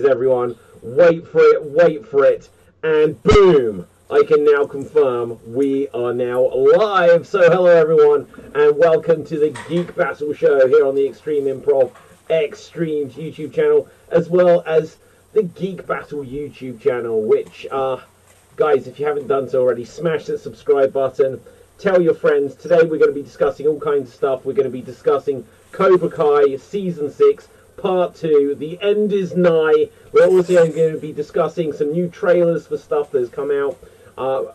Everyone, wait for it, and boom! I can now confirm we are now live. So hello everyone, and welcome to the Geek Battle show here on the Extreme Improv Xstreamed YouTube channel, as well as the Geek Battle YouTube channel, which, guys, if you haven't done so already, smash that subscribe button, tell your friends. Today we're going to be discussing all kinds of stuff. We're going to be discussing Cobra Kai Season 6, Part 2, The End is Nigh. We're also going to be discussing some new trailers for stuff that has come out.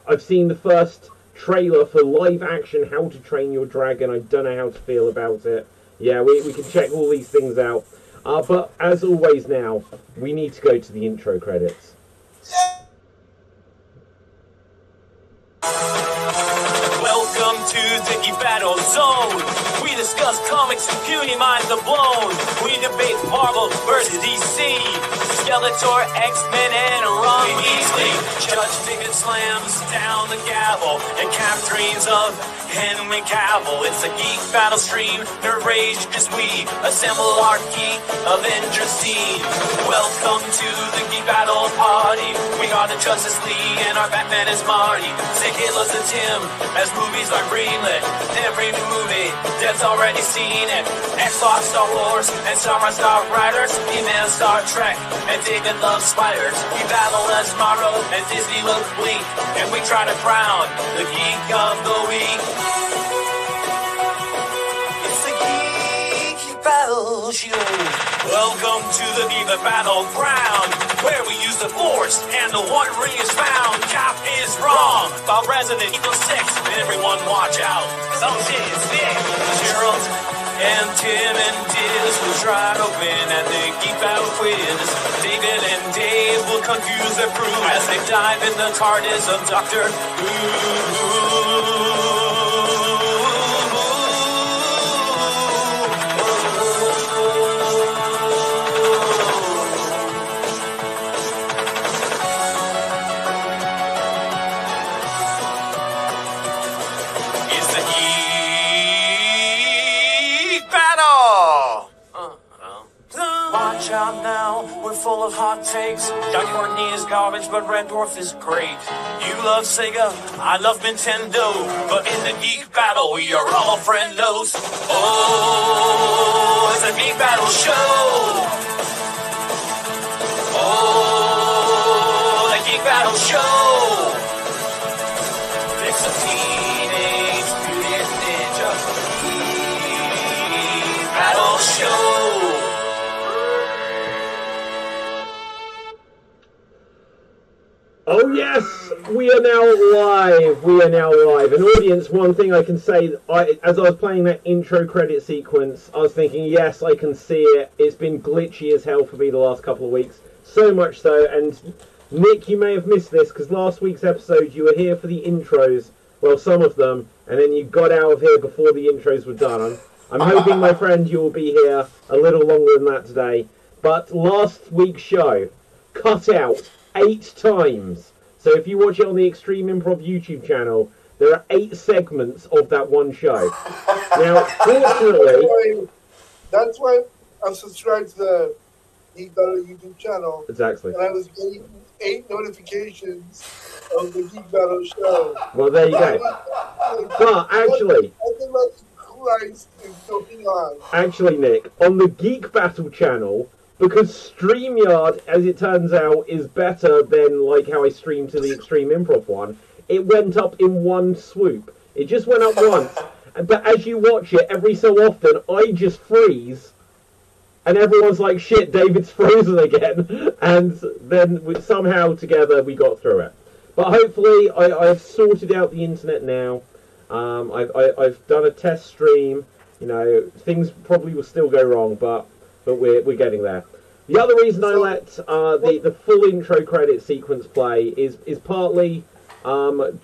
I've seen the first trailer for live action How to Train Your Dragon. I don't know how to feel about it. Yeah, we can check all these things out. But as always now, we need to go to the intro credits. Welcome to the Geek Battle Zone. We discuss comics and puny minds are blown. We debate Marvel versus DC, Skeletor, X-Men, and Ron Weasley. Judge David slams down the gavel and cap dreams of Henry Cavill. It's a Geek Battle stream. Nerd rage as we assemble our Geek Avengers team. Welcome to the Geek Battle party. We are the Justice League and our Batman is Marty. Say Hitler's and Tim as movies are greenlit. Every new movie, Deb's already seen it. Xbox, Star Wars, and Star Riders. He-Man, Star Trek, and David loves spiders. We battle as Morrow and Disney look bleak, and we try to crown the Geek of the Week. It's the Geek Battle Show. Welcome to the Geek Battleground, where we use the Force and the One Ring is found. Cap is wrong about Resident Evil 6. Everyone watch out, some shit is thick. Gerald and Tim and Diz will try to win at the Geek Battle quiz. David and Dave will confuse their crew as they dive in the TARDIS of Doctor Who. Watch out now, we're full of hot takes. Doug Courtney is garbage, but Red Dwarf is great. You love Sega, I love Nintendo, but in the Geek Battle, we are all friendos. Oh, it's a Geek Battle show. Oh, the Geek Battle show. It's a Teenage Mutant Ninja Geek Battle show. Oh yes, we are now live. We are now live. And audience, one thing I can say, as I was playing that intro credit sequence, I was thinking, yes, I can see it. It's been glitchy as hell for me the last couple of weeks. So much so, and Nick, you may have missed this, because last week's episode, you were here for the intros, well, some of them, and then you got out of here before the intros were done. I'm hoping, my friend, you will be here a little longer than that today. But last week's show, cut out 8 times. So if you watch it on the Extreme Improv YouTube channel, there are 8 segments of that one show. Now, fortunately... That's why I'm subscribed to the Geek Battle YouTube channel. Exactly. And I was getting 8 notifications of the Geek Battle show. Well, there you go. But actually... Christ is going on. Actually, Nick, on the Geek Battle channel, because StreamYard, as it turns out, is better than like how I streamed to the Extreme Improv one, it went up in one swoop. It just went up once. But as you watch it, every so often, I just freeze. And everyone's like, shit, David's frozen again. And then somehow together we got through it. But hopefully I've sorted out the internet now. I've done a test stream. You know, things probably will still go wrong, but we're getting there. The other reason I let the full intro credit sequence play is partly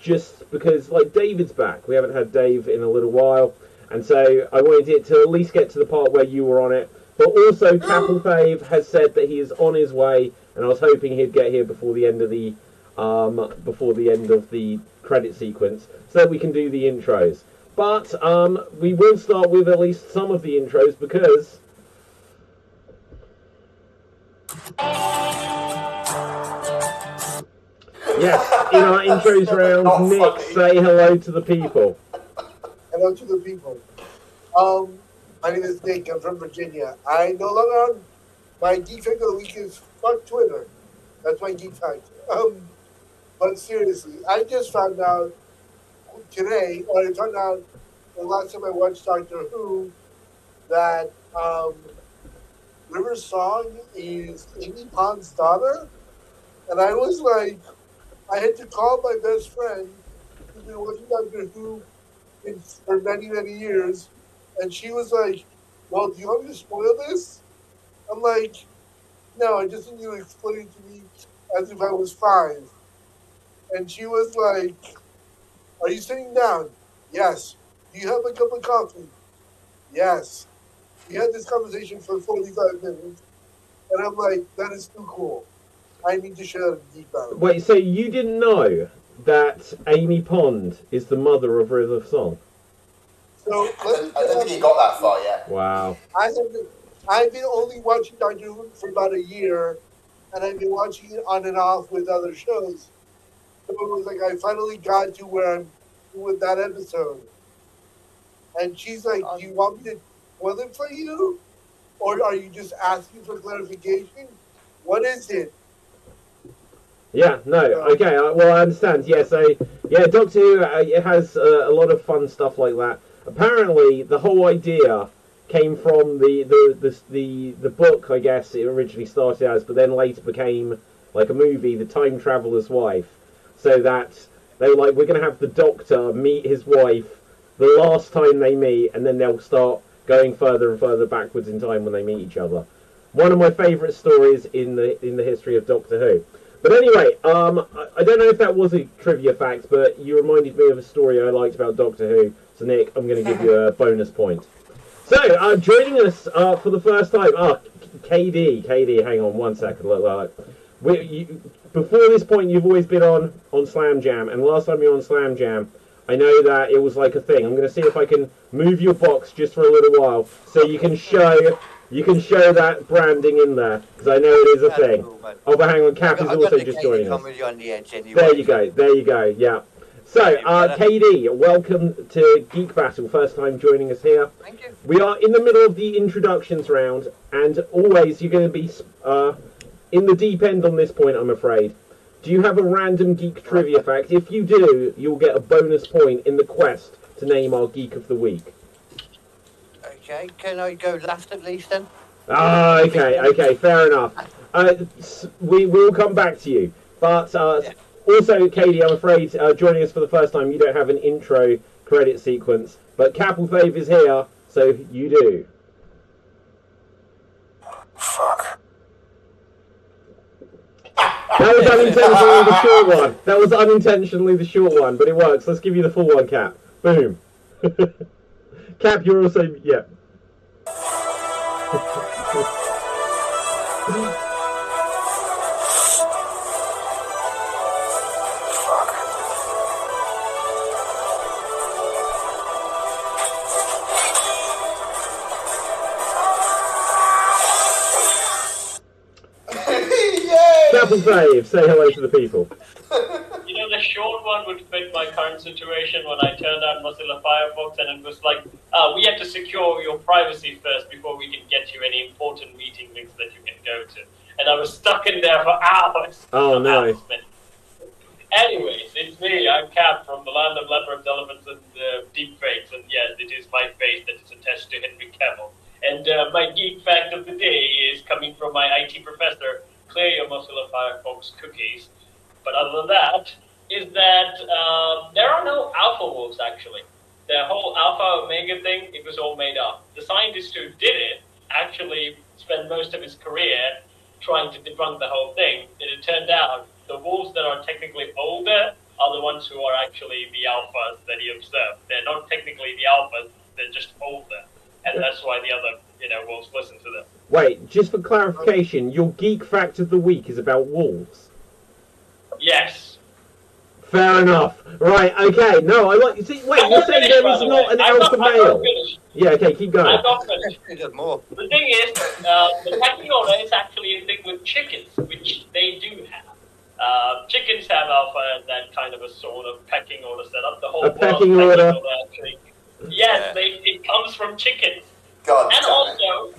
just because, like, David's back. We haven't had Dave in a little while, and so I wanted it to at least get to the part where you were on it. But also, Capel Fave has said that he is on his way, and I was hoping he'd get here before the end of the credit sequence, so that we can do the intros. But we will start with at least some of the intros, because Yes, in our intros round, Nick, say hello to the people. Hello to the people. My name is Nick. I'm from Virginia. I no longer on my geek fact of the week is fuck Twitter. That's my geek fact. But seriously, I just found out today, or I found out the last time I watched Doctor Who, that River's Song is Amy Pond's daughter, and I was like, I had to call my best friend who's been watching Doctor Who for many, many years, and she was like, well, do you want me to spoil this? I'm like, no, I just need you to explain it to me as if I was 5. And she was like, are you sitting down? Yes. Do you have a cup of coffee? Yes. We had this conversation for 45 minutes, and I'm like, that is too cool. I need to share a Geek Battle. Wait, so you didn't know that Amy Pond is the mother of River Song? So I don't think he got that far yet. Wow. I've been only watching Doctor Who for about a year, and I've been watching it on and off with other shows. So it was like I finally got to where I'm with that episode. And she's like, do you want me to spoil it for you? Or are you just asking for clarification? What is it? Yeah, no, okay, well, I understand. Yeah, so, yeah, Doctor Who, it has a lot of fun stuff like that. Apparently, the whole idea came from the book, I guess it originally started as, but then later became like a movie, The Time Traveler's Wife. So that they were like, we're going to have the Doctor meet his wife the last time they meet, and then they'll start going further and further backwards in time when they meet each other. One of my favourite stories in the history of Doctor Who. But anyway, I don't know if that was a trivia fact, but you reminded me of a story I liked about Doctor Who. So Nick, I'm going to give you a bonus point. So, joining us for the first time, KD, hang on one second. Look. Before this point, you've always been on Slam Jam, and last time you were on Slam Jam, I know that it was like a thing. I'm going to see if I can move your box just for a little while, so you can show that branding in there, because I know it is a thing. Cool, oh, but hang on, Cap is also just joining us. With you on the edge anyway. There you go, yeah. So, KD, welcome to Geek Battle, first time joining us here. Thank you. We are in the middle of the introductions round, and always you're going to be in the deep end on this point, I'm afraid. Do you have a random geek trivia fact? If you do, you'll get a bonus point in the quest to name our Geek of the Week. Okay, can I go last at least then? Okay, fair enough. We will come back to you. But also, Katie, I'm afraid, joining us for the first time, you don't have an intro credit sequence. But Capelthave is here, so you do. Fuck. That was unintentionally the short one. That was unintentionally the short one, but it works. Let's give you the full one, Cap. Boom. Cap, you're also... Yeah. Capelthave, say hello to the people. You know, the short one would fit my current situation when I turned on Mozilla Firefox and it was like, we have to secure your privacy first before we can get you any important meeting links that you can go to. And I was stuck in there for hours. Oh, no. Anyways, it's me. I'm Cap from the land of leopards, elephants, and deepfakes. And yes, it is my face that is attached to Henry Cavill. And my geek fact of the day is coming from my IT professor. Clear your Mozilla Firefox cookies. But other than that, is that there are no alpha wolves, actually. The whole alpha omega thing, it was all made up. The scientist who did it actually spent most of his career trying to debunk the whole thing. And it turned out the wolves that are technically older are the ones who are actually the alphas that he observed. They're not technically the alphas, they're just older. And that's why the other, wolves listen to them. Wait, just for clarification, your geek fact of the week is about wolves? Yes. Fair enough. Right, okay. No, I like... See, wait, you're saying there is not an alpha male? Yeah, okay, keep going. I'm not finished. More. The thing is, the pecking order is actually a thing with chickens, which they do have. Chickens have alpha and that kind of a sort of pecking order set up. The whole A world pecking order. Actually. Yes, it comes from chickens. God And damn it. also,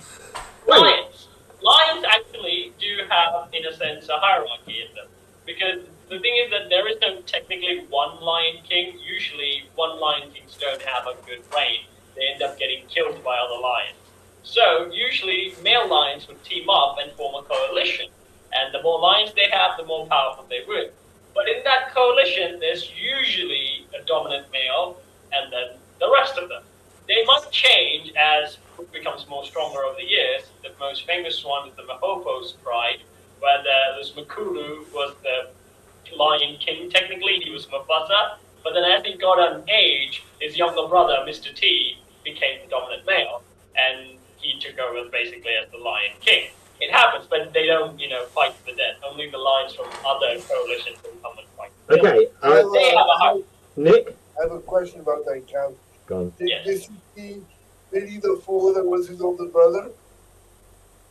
lions. Lions actually do have, in a sense, a hierarchy in them. Because the thing is that there is no technically one Lion King. Usually, one Lion Kings don't have a good reign. They end up getting killed by other lions. So, usually, male lions would team up and form a coalition. And the more lions they have, the more powerful they would. But in that coalition, there's usually a dominant male, and then the rest of them. They might change as it becomes more stronger over the years. The most famous one is the Mahopo's Pride, where this Makulu was the Lion King. Technically, he was Mufasa, but then as he got on age, his younger brother, Mr. T, became the dominant male, and he took over basically as the Lion King. It happens, but they don't, fight to the death. Only the lions from other coalitions will come and fight. Okay, They have a heart. Nick? I have a question about that count. Go on. Did Yes. this see Billy the Fool that was his older brother?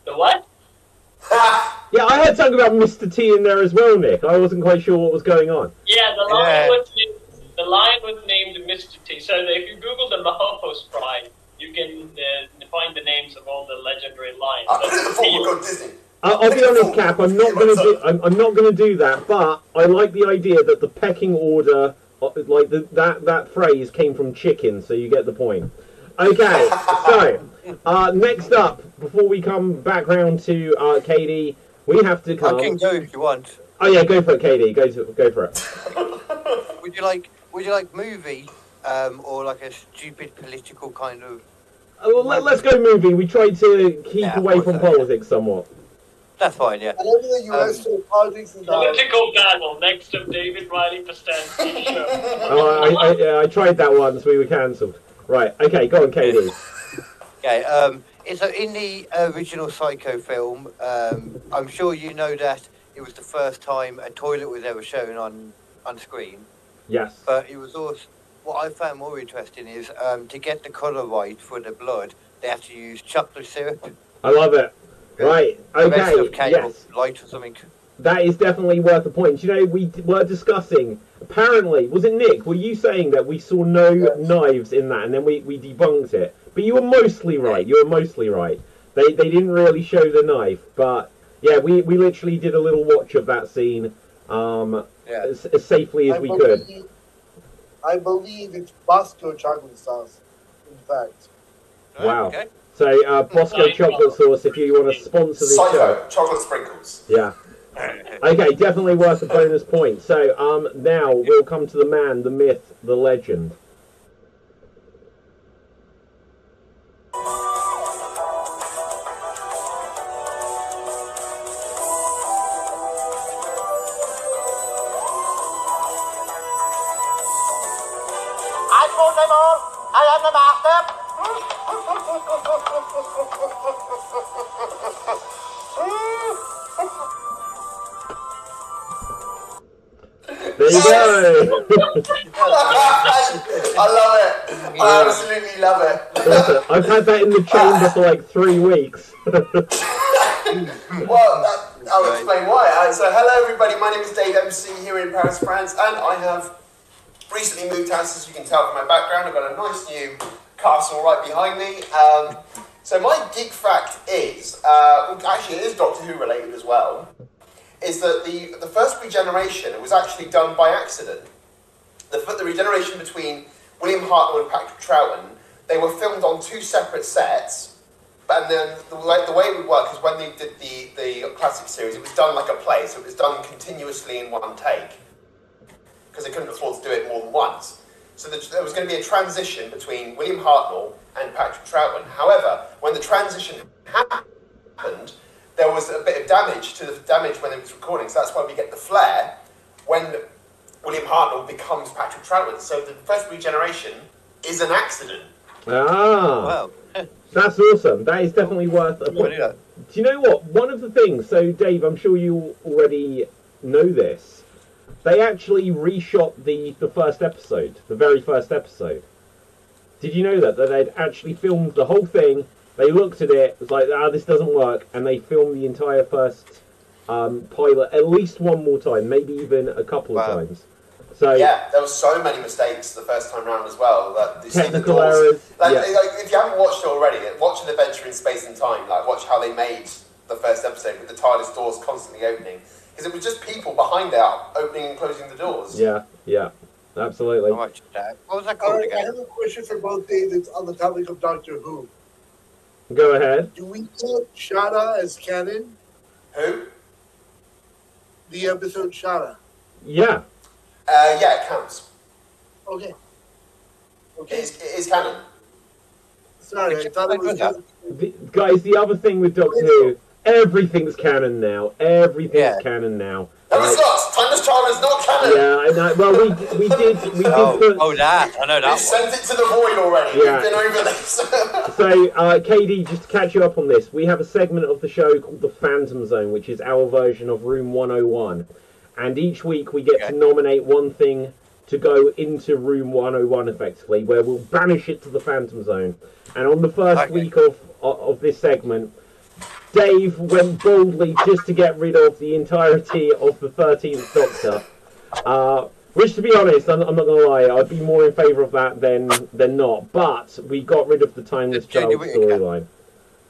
The what? Yeah, I heard something about Mr. T in there as well, Nick. I wasn't quite sure what was going on. Yeah, the lion was named Mr. T. So if you Google the Mahopo's Pride, you can find the names of all the legendary lions. I put it in the form of God Disney. I'll be honest, Cap. I'm not going to do. I'm not going to do that. But I like the idea that the pecking order, like that phrase, came from chicken. So you get the point. Okay. So next up, before we come back round to Katie, we have to come. I can go if you want. Oh yeah, go for it, Katie. Go for it. Would you like movie, or like a stupid political kind of? Well, let's go movie. We tried to keep away from politics somewhat. That's fine, yeah. I don't think the US so politics is not. Political battle next to David Riley Pastan's show. Oh, I tried that once. We were cancelled. Right. Okay. Go on, Katie. Okay. So in the original Psycho film, I'm sure you know that it was the first time a toilet was ever shown on screen. Yes. But it was also what I found more interesting is to get the colour right for the blood, they have to use chocolate syrup. I love it. Right. Instead Okay. of cake Yes. or light or something. That is definitely worth a point. You know, we were discussing. Apparently, was it Nick? Were you saying that we saw no knives in that, and then we debunked it? But you were mostly right. You were mostly right. They didn't really show the knife, but yeah, we literally did a little watch of that scene, as safely as we could. I believe it's Bosco chocolate sauce, in fact. Wow. Okay. So, Bosco chocolate sauce, if you want to sponsor this show. Psycho, chocolate sprinkles. Yeah. Okay, definitely worth a bonus point. So, now we'll come to the man, the myth, the legend. I told them all, I am the master. There you go. I love it. I absolutely love it. Awesome. I've had that in the chamber for like 3 weeks. Well, I'll explain why. So, hello everybody, my name is Dave MC here in Paris, France, and I have recently moved house, as you can tell from my background. I've got a nice new castle right behind me. So my geek fact is, actually it is Doctor Who related as well, is that the first regeneration, it was actually done by accident. The regeneration between William Hartnell and Patrick Troughton, they were filmed on 2 separate sets. And then the way it would work is when they did the classic series, it was done like a play, so it was done continuously in one take, because they couldn't afford to do it more than once. So there was going to be a transition between William Hartnell and Patrick Troughton. However, when the transition happened, there was a bit of damage when it was recording, so that's why we get the flare when William Hartnell becomes Patrick Troughton. So the first regeneration is an accident. Ah. Wow. That's awesome. That is definitely worth a point. Do you know what? One of the things, so Dave, I'm sure you already know this, they actually reshot the first episode, the very first episode. Did you know that they'd actually filmed the whole thing? They looked at it, was like, this doesn't work, and they filmed the entire first pilot at least one more time, maybe even a couple of times. So yeah, there was so many mistakes the first time round as well. That you technical see the doors, errors. like, Yeah. like, if you haven't watched it already, watch An Adventure in Space and Time. Like, watch how they made the first episode with the TARDIS doors constantly opening, because it was just people behind there opening and closing the doors. Yeah, absolutely. What was that All called right, I again? have a question for both Davids on the topic of Doctor Who. Go ahead. Do we count Shada as canon? Who? The episode Shada. Yeah. Yeah, it counts. Okay. It is canon. Sorry, I thought it was. Guys, the other thing with Doctor Who, everything's canon now. Everything's canon now. No, it's not. Timeless Child is not canon. Yeah, I know. Well, we did put. That I know that. We sent it to the void already. Yeah. We've been over this. So, KD, just to catch you up on this, we have a segment of the show called the Phantom Zone, which is our version of Room 101. And each week we get to nominate one thing to go into Room 101, effectively, where we'll banish it to the Phantom Zone. And on the first week of this segment, Dave went boldly just to get rid of the entirety of the 13th Doctor. Which, to be honest, I'm not going to lie, I'd be more in favour of that than not. But we got rid of the Timeless Child storyline.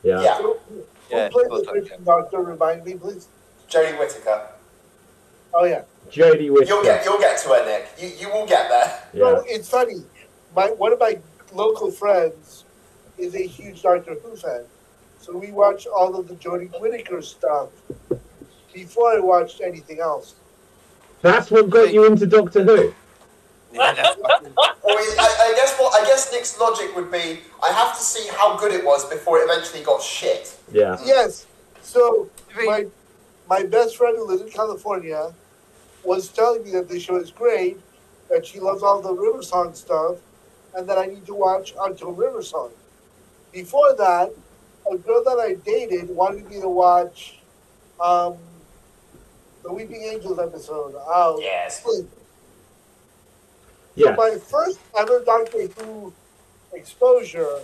Yeah. Who played the 13th Doctor? Remind me, please. Jodie Whittaker. Oh yeah. Jodie Whittaker. You'll get to her, Nick. You will get there. Yeah. No, it's funny. One of my local friends is a huge Doctor Who fan, so we watched all of the Jodie Whittaker stuff before I watched anything else. That's what got you into Doctor Who. I guess Nick's logic would be, I have to see how good it was before it eventually got shit. Yeah. Yes. So my best friend who lives in California was telling me that the show is great, that she loves all the River Song stuff, and that I need to watch Until River Song. Before that, a girl that I dated wanted me to watch the Weeping Angels episode. Yes. Sleep. Yes. So my first ever Doctor Who exposure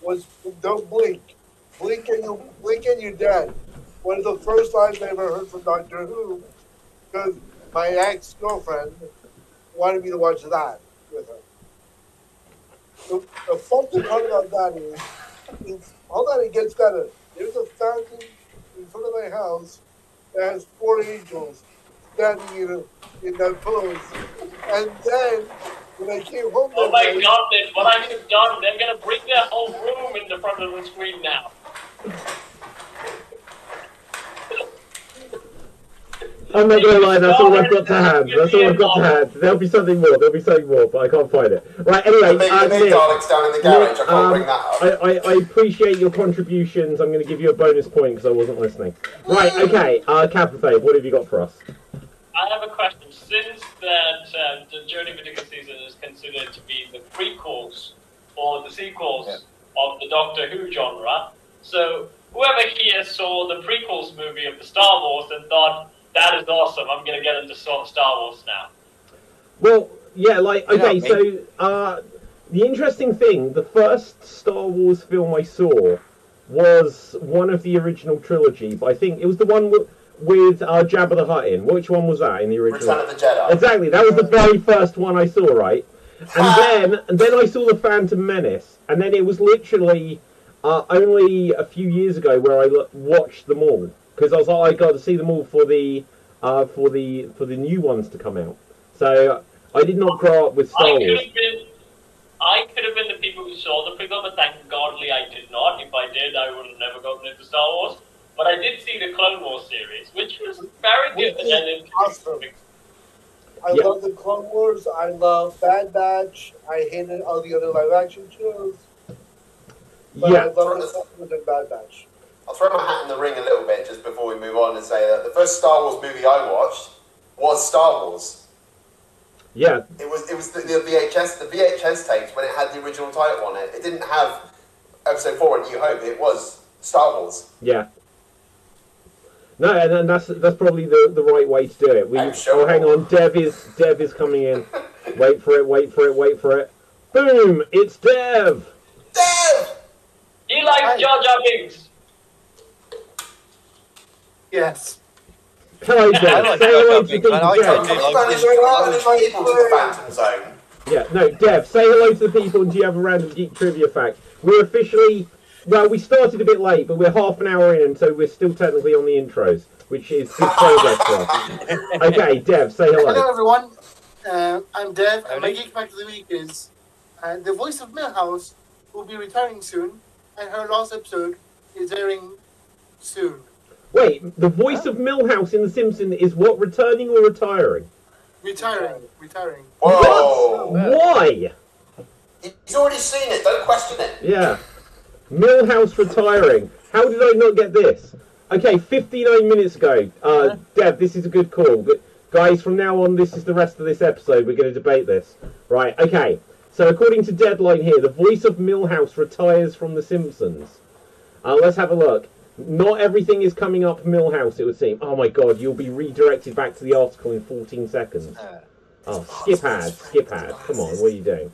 was Don't Blink. Blink and you're dead. One of the first lines I ever heard from Doctor Who, because my ex-girlfriend wanted me to watch that with her. The funky part about that is, hold on, it gets better. There's a fountain in front of my house that has 4 angels standing in that pose. And then, when I came home... Oh my god, what I have done, they're going to bring their whole room in the front of the screen now. I'm not going to lie, that's all I've got to hand. That's all I've got to hand. There'll be something more, but I can't find it. Right, anyway, the big Daleks down in the garage, I can't bring that up. I appreciate your contributions. I'm going to give you a bonus point because I wasn't listening. Right, okay, Captain, what have you got for us? I have a question. Since that the Jodie Whittaker season is considered to be the prequels or the sequels of the Doctor Who genre, so whoever here saw the prequels movie of the Star Wars and thought, that is awesome, I'm going to get into Star Wars now. Well, yeah, so the interesting thing, the first Star Wars film I saw was one of the original trilogy, but I think it was the one with Jabba the Hutt in. Which one was that in the original? Return of the Jedi. Exactly, that was the very first one I saw, right? And then I saw the Phantom Menace, and then it was literally only a few years ago where I watched them all, because I was like, I got to see them all for the new ones to come out. So I did not grow up with Star Wars. I could have been the people who saw the prequel, but thank godly I did not. If I did, I would have never gotten into Star Wars. But I did see the Clone Wars series, which was very good. Awesome. I love the Clone Wars. I love Bad Batch. I hated all the other live-action shows. But I love the Clone Wars and Bad Batch. I'll throw my hat in the ring a little bit just before we move on and say that the first Star Wars movie I watched was Star Wars. Yeah. It was the VHS tapes when it had the original title on it. It didn't have Episode 4 and New Hope. It was Star Wars. Yeah. No, and that's probably the right way to do it. Oh, hang on, Dev is coming in. Wait for it. Boom! It's Dev. Dev. He likes Jar Jar Binks. Yes. Hello, Dev. Say hello to the people, Dev. Phantom Zone. Yeah, no, Dev, say hello to the people and do you have a random geek trivia fact? We're officially, well, we started a bit late, but we're half an hour in, and so we're still technically on the intros, which is good progress for us. Okay, Dev, say hello. Hello, everyone. I'm Dev, and my geek fact of the week is the voice of Milhouse will be retiring soon, and her last episode is airing soon. Wait, the voice of Milhouse in The Simpsons is what, returning or retiring? Retiring. Whoa! Why? He's already seen it. Don't question it. Yeah. Milhouse retiring. How did I not get this? Okay, 59 minutes ago. Dev, this is a good call. But guys, from now on, this is the rest of this episode. We're going to debate this. Right, okay. So according to Deadline here, the voice of Milhouse retires from The Simpsons. Let's have a look. Not everything is coming up Milhouse, it would seem. Oh my god, you'll be redirected back to the article in 14 seconds. Oh, skip ad. Come on, what are you doing?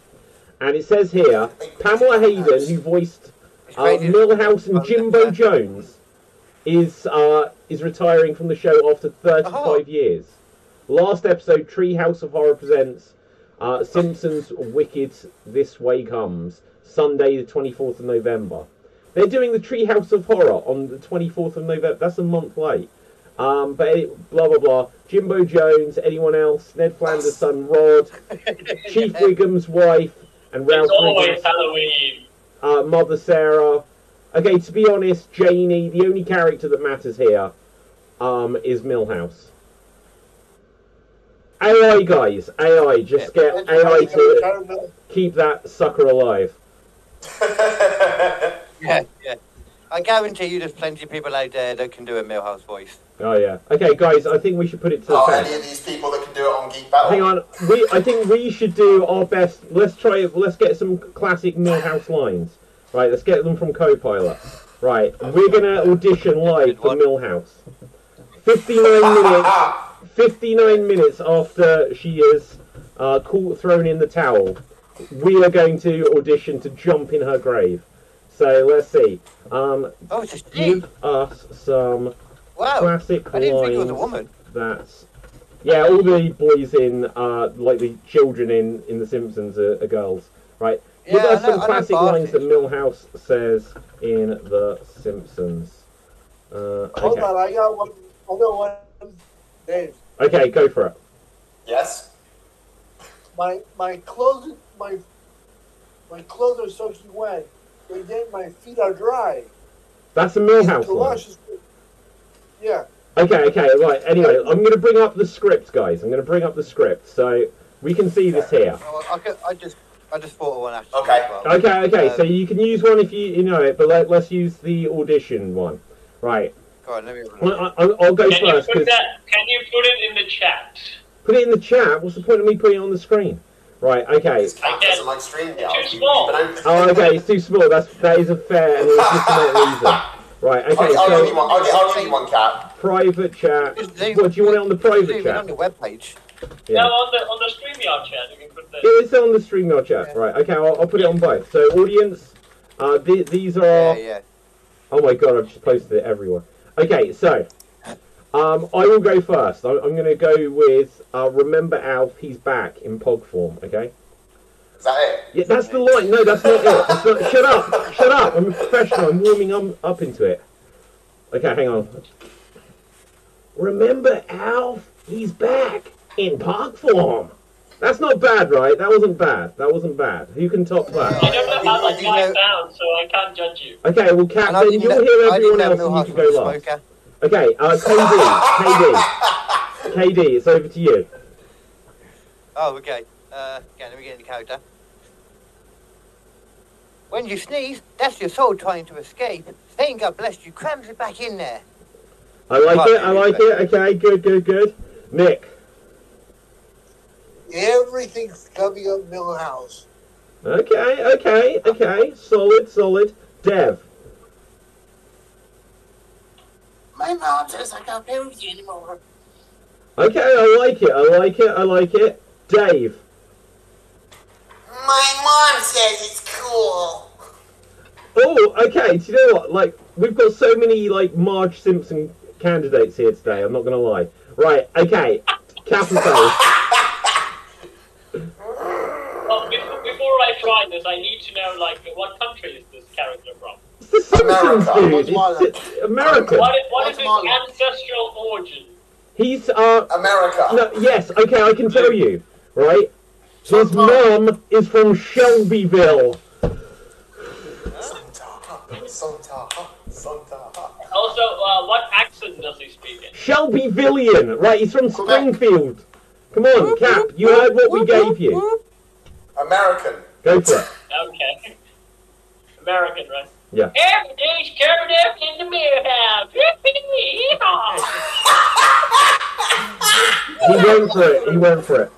And it says here, Pamela Hayden, who voiced Milhouse and Jimbo Jones, is retiring from the show after 35 years. Last episode, Treehouse of Horror presents Simpsons Wicked This Way Comes, Sunday the 24th of November. They're doing the Treehouse of Horror on the 24th of November. That's a month late. But blah, blah, blah. Jimbo Jones, anyone else? Ned Flanders' son, Rod. Chief Wiggum's wife, and Ralph It's always Wiggum's Halloween. mother, Sarah. Okay, to be honest, Janie, the only character that matters here is Milhouse. AI, guys. AI. Just get AI to keep that sucker alive. Yeah. I guarantee you there's plenty of people out there that can do a Milhouse voice. Oh, yeah. Okay, guys, I think we should put it to the test. Any of these people that can do it on Geek Battle? Hang on. I think we should do our best. Let's get some classic Milhouse lines. Right, let's get them from Copilot. Right, we're going to audition live for Milhouse. 59 minutes after she is thrown in the towel, we are going to audition to jump in her grave. So let's see. Give us some classic I didn't think it was a lines. woman. That's all the boys in like the children in The Simpsons are girls, right? Give us some classic lines that Milhouse says in The Simpsons. Hold on, I got one. Dave. Okay, go for it. Yes. My clothes are soaking wet. And then my feet are dry. That's a Milhouse line. Yeah. Okay, right. Anyway, I'm going to bring up the script, guys. I'm going to bring up the script so we can see this here. I just thought of one actually. Okay. As well. Okay. So you can use one if you know it, but let's use the audition one. Right. Go on, let me have a look. I'll go first. Can you put it in the chat? Put it in the chat. What's the point of me putting it on the screen? Right. Okay. This cat doesn't like StreamYard. Too small. Oh, okay. It's too small. That is a fair and legitimate reason. Right. Okay. I'll give you one. I'll give you one, Cat. Private chat. What do you want it on the private chat? On the webpage. Yeah. No, on the StreamYard chat, you can put that. It's on the StreamYard chat. Right. Okay. I'll put it on both. So audience, these are. Yeah. Oh my god! I've just posted it everywhere. Okay. So, I will go first. I'm going to go with remember Alf. He's back in Pog form. Okay. Is that it? Yeah, that's the line. No, that's not it. That's not, shut up. I'm a professional. I'm warming up into it. Okay, hang on. Remember Alf? He's back in Pog form. That's not bad, right? That wasn't bad. Who can top that? I don't know how to type down, so I can't judge you. Okay, well, Captain, you'll hear everyone else and you can go last. Okay, KD, it's over to you. Oh, okay. Let me get in the character. When you sneeze, that's your soul trying to escape. Saying God bless you crams it back in there. I like it. Okay, good. Nick. Everything's coming up Milhouse. Okay. Solid. Dev. My mom says I can't play with you anymore. Okay, I like it. I like it. I like it. Dave. My mom says it's cool. Oh, okay. Do you know what? Like, we've got so many like Marge Simpson candidates here today. I'm not gonna lie. Right. Okay. Capital. Well, before I try this, I need to know, like, what country is this character from? It's the Simpsons, America. dude. It's American. What is his ancestral origin? He's America. No, yes. Okay, I can tell you. Right. His mum is from Shelbyville. Also, what accent does he speak in? Shelbyvillian. Right. He's from Springfield. Come on, Cap. You heard what we gave you. American. Go for it. Okay. American, right? Yeah. Everything's covered up in the mirror house. He went for it. He went for it.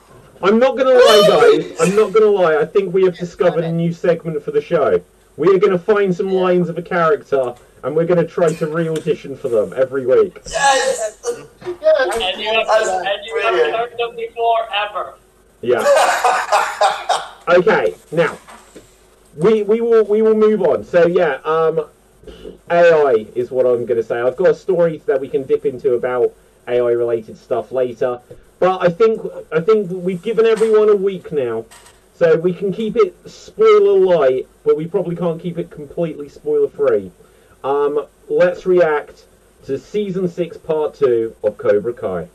I'm not gonna lie, guys. I'm not gonna lie. I think we have discovered a new segment for the show. We are gonna find some lines of a character, and we're gonna try to re-audition for them every week. Yes. And you haven't heard them before, ever. Yeah. Okay. Now, we will move on. So yeah, AI is what I'm gonna say. I've got a story that we can dip into about AI related stuff later. But I think we've given everyone a week now, so we can keep it spoiler light, but we probably can't keep it completely spoiler free. Let's react to season 6, part 2 of Cobra Kai.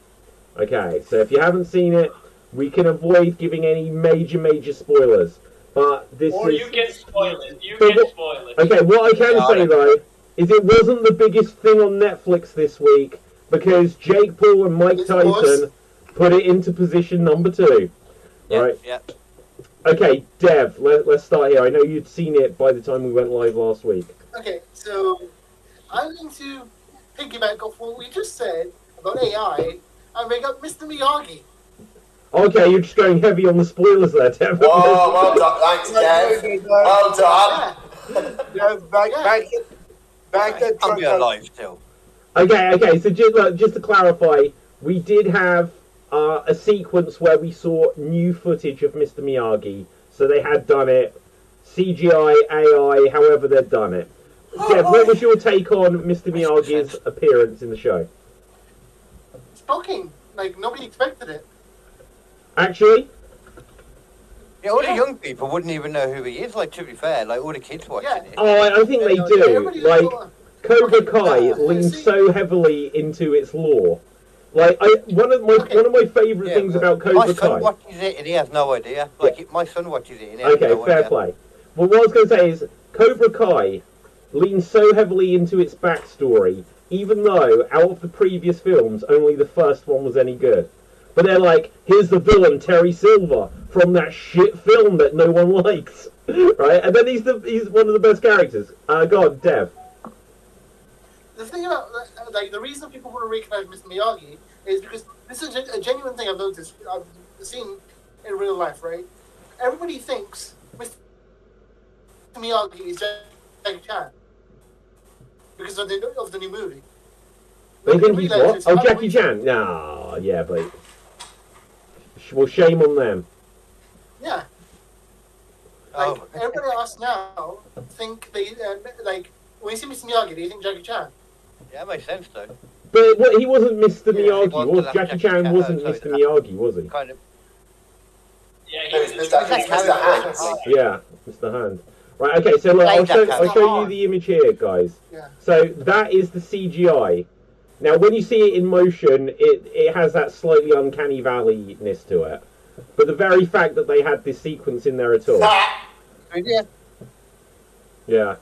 Okay, so if you haven't seen it, we can avoid giving any major spoilers. But this Or is. you can spoil it. You But can spoil it. Okay, what I can say though is it wasn't the biggest thing on Netflix this week because Jake Paul and Mike Tyson put it into position number 2. Right? Yeah. Okay, Dev, let's start here. I know you'd seen it by the time we went live last week. Okay, so I'm going to piggyback off what we just said about AI and bring up Mr. Miyagi. Okay, you're just going heavy on the spoilers there, Dev. Whoa, well done. Thanks, Dev. Well done. Yeah, back that I'll truck be up. alive still. Okay, so just to clarify, we did have a sequence where we saw new footage of Mr. Miyagi. So they had done it, CGI, AI, however they'd done it. Dev, what was your take on Mr. Miyagi's appearance in the show? Shocking. Like, nobody expected it. Actually? Yeah, all the young people wouldn't even know who he is. Like, to be fair, like all the kids watching it. Oh, I think they do. Like, Cobra Kai leans so heavily into its lore. Like, one of my favourite things about Cobra My Kai. son watches it and he has no idea. Like, my son watches it and he has Okay, no fair idea. play. Well, what I was going to say is, Cobra Kai leans so heavily into its backstory, even though, out of the previous films, only the first one was any good. But they're like, here's the villain, Terry Silver, from that shit film that no one likes. Right? And then he's one of the best characters. Go on, Dev. The thing about, like, the reason people want to recognize Mr. Miyagi is because this is a genuine thing I've noticed, I've seen in real life, right? Everybody thinks Mr. Miyagi is Jackie Chan because of the new movie. They think he's what? Oh, Jackie Chan? No, yeah, but... Well, shame on them. Yeah. Like, everybody else now think they, like, when you see Mr. Miyagi, they think Jackie Chan. Yeah, that makes sense though. But he wasn't Mr. Miyagi, was, was Jackie Chan wasn't sorry, Mr. Miyagi, was he? Kind of. Yeah, No, it's Mr. Hands. Yeah, Mr. Hand. Right, okay, so look, I'll show you the image here, guys. Yeah. So that is the CGI. Now, when you see it in motion, it has that slightly uncanny valley-ness to it. But the very fact that they had this sequence in there at all. Yeah. Yeah.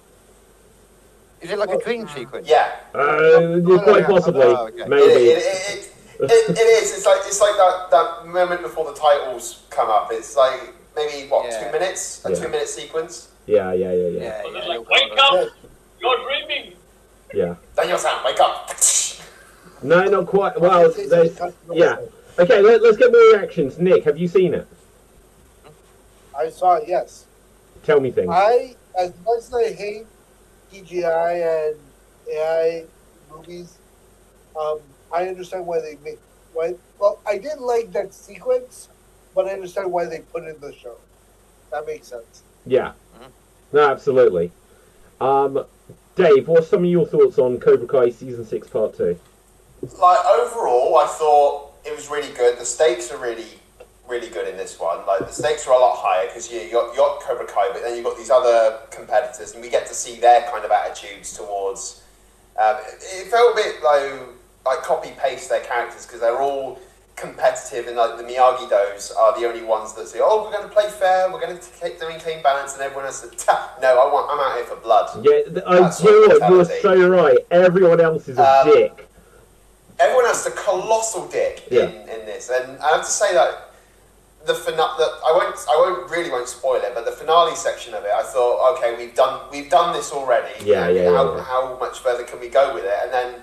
Is it like a dream sequence? Yeah. Quite possibly. Oh, okay. Maybe. It is. It's like that moment before the titles come up. It's like maybe 2 minutes, a 2-minute sequence. Yeah. Like, wake up! You're dreaming! Yeah. Daniel-san, wake up! No, not quite. Well, yeah. Okay, let's get more reactions. Nick, have you seen it? I saw it, yes. Tell me things. As much as I hate CGI and AI movies, I understand why they made. Why? Well, I didn't like that sequence, but I understand why they put it in the show. That makes sense. Yeah. No, absolutely. Dave, what's some of your thoughts on Cobra Kai Season 6 Part 2? Like, overall, I thought it was really good. The stakes are really, really good in this one. Like, the stakes are a lot higher because you got Cobra Kai, but then you've got these other competitors, and we get to see their kind of attitudes towards... it felt a bit like copy-paste their characters because they're all competitive, and like the Miyagi-Dos are the only ones that say, "Oh, we're going to play fair, we're going to maintain balance," and everyone else says, "No, I'm out here for blood." Yeah, you're so right. Everyone else is a dick. Everyone else is a colossal dick in this, and I have to say that the finale. I won't spoil it, but the finale section of it, I thought, okay, we've done this already. How much further can we go with it? And then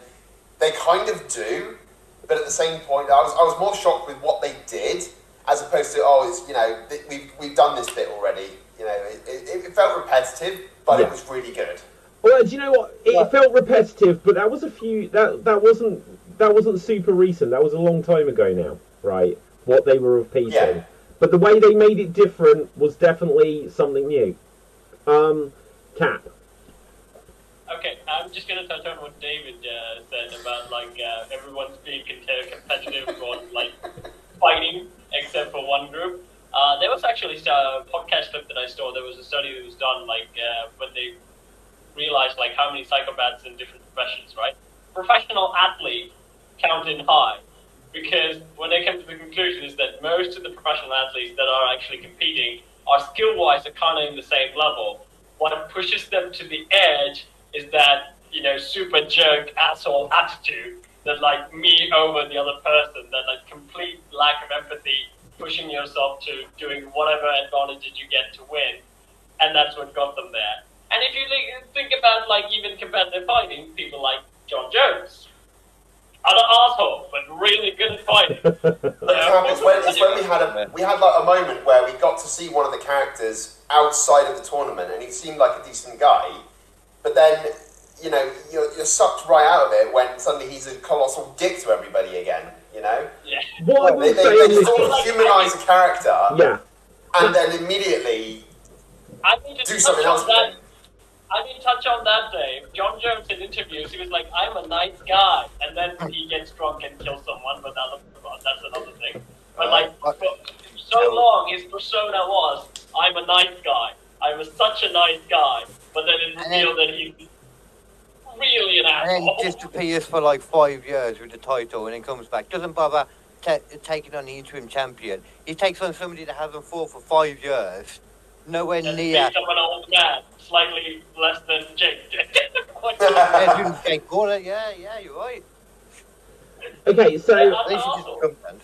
they kind of do. But at the same point, I was more shocked with what they did, as opposed to we've done this bit already. You know, it felt repetitive, but it was really good. Well, do you know what? It felt repetitive, but that was that wasn't super recent. That was a long time ago now, right? What they were repeating, but the way they made it different was definitely something new. Cap. Okay, I'm just going to touch on what David said about everyone's being competitive on fighting, except for one group. There was actually a podcast clip that I saw. There was a study that was done when they realized how many psychopaths in different professions, right? Professional athletes counted high because when they came to the conclusion is that most of the professional athletes that are actually competing are skill-wise are kind of in the same level. What pushes them to the edge is that, super jerk asshole attitude that me over the other person, that complete lack of empathy, pushing yourself to doing whatever advantage you get to win, and that's what got them there. And if you think about even competitive fighting, people like John Jones, an asshole, but really good at fighting. It's when we had a moment where we got to see one of the characters outside of the tournament, and he seemed like a decent guy, but then you're sucked right out of it when suddenly he's a colossal dick to everybody again. Yeah. They sort of humanize a character, and then immediately do something else with him. I need to touch on that, Dave. John Jones in interviews, he was like, "I'm a nice guy," and then he gets drunk and kills someone. But that's another thing. But for so long, his persona was, "I'm a nice guy. I'm such a nice guy," but then it's revealed that he's really an asshole. And then he disappears for 5 years with the title, and then comes back. Doesn't bother taking on the interim champion. He takes on somebody that hasn't fought for 5 years. Nowhere near. He's an old man, slightly less than Jake. Yeah, you're right. Okay, so They should just come then.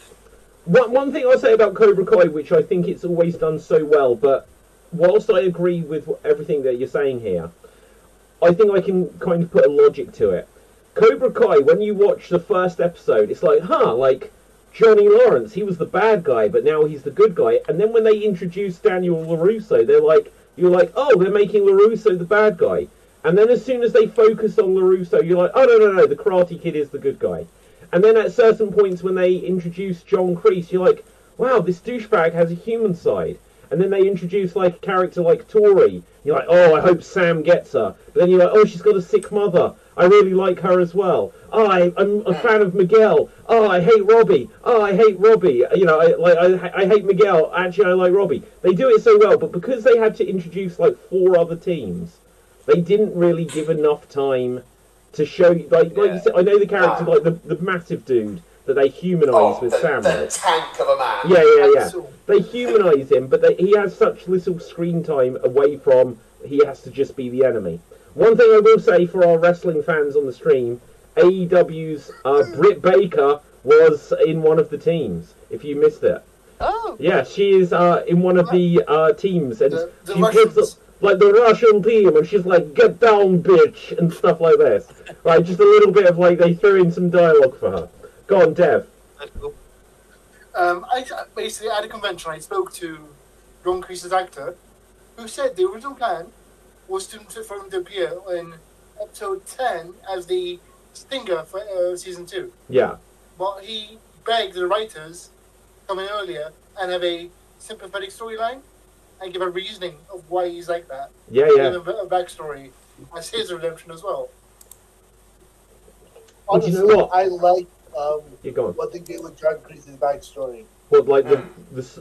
one thing I'll say about Cobra Kai, which I think it's always done so well, but whilst I agree with everything that you're saying here, I think I can kind of put a logic to it. Cobra Kai, when you watch the first episode, it's Johnny Lawrence, he was the bad guy, but now he's the good guy. And then when they introduce Daniel LaRusso, you're like, oh, they're making LaRusso the bad guy. And then as soon as they focus on LaRusso, you're like, oh, no, the Karate Kid is the good guy. And then at certain points when they introduce John Kreese, you're like, wow, this douchebag has a human side. And then they introduce a character like Tori. You're like, oh, I hope Sam gets her. But then you're like, oh, she's got a sick mother. I really like her as well. Oh, I'm a fan of Miguel. Oh, I hate Robbie. Oh, I hate Robbie. I hate Miguel. Actually, I like Robbie. They do it so well, but because they had to introduce 4 other teams, they didn't really give enough time to show you. Like you said, I know the character, the massive dude that they humanise with Sam. The tank of a man. Yeah. They humanise him, but he has such little screen time away from. He has to just be the enemy. One thing I will say for our wrestling fans on the stream, AEW's Britt Baker was in one of the teams, if you missed it. Oh! Yeah, she is in one of the teams, and the she gets the Russian team, and she's like, get down, bitch, and stuff like this. Right, just a little bit of they threw in some dialogue for her. Go on, Dev. That's cool. I basically, at a convention, I spoke to John Kreese's actor, who said the original plan was for him to appear in episode 10 as the stinger for season 2. Yeah. But he begged the writers to come in earlier and have a sympathetic storyline and give a reasoning of why he's like that. Yeah, yeah. Give a backstory as his redemption as well. Well, do Honestly, you know what? I like You're gone. what they did with John Kreese's backstory. What, like the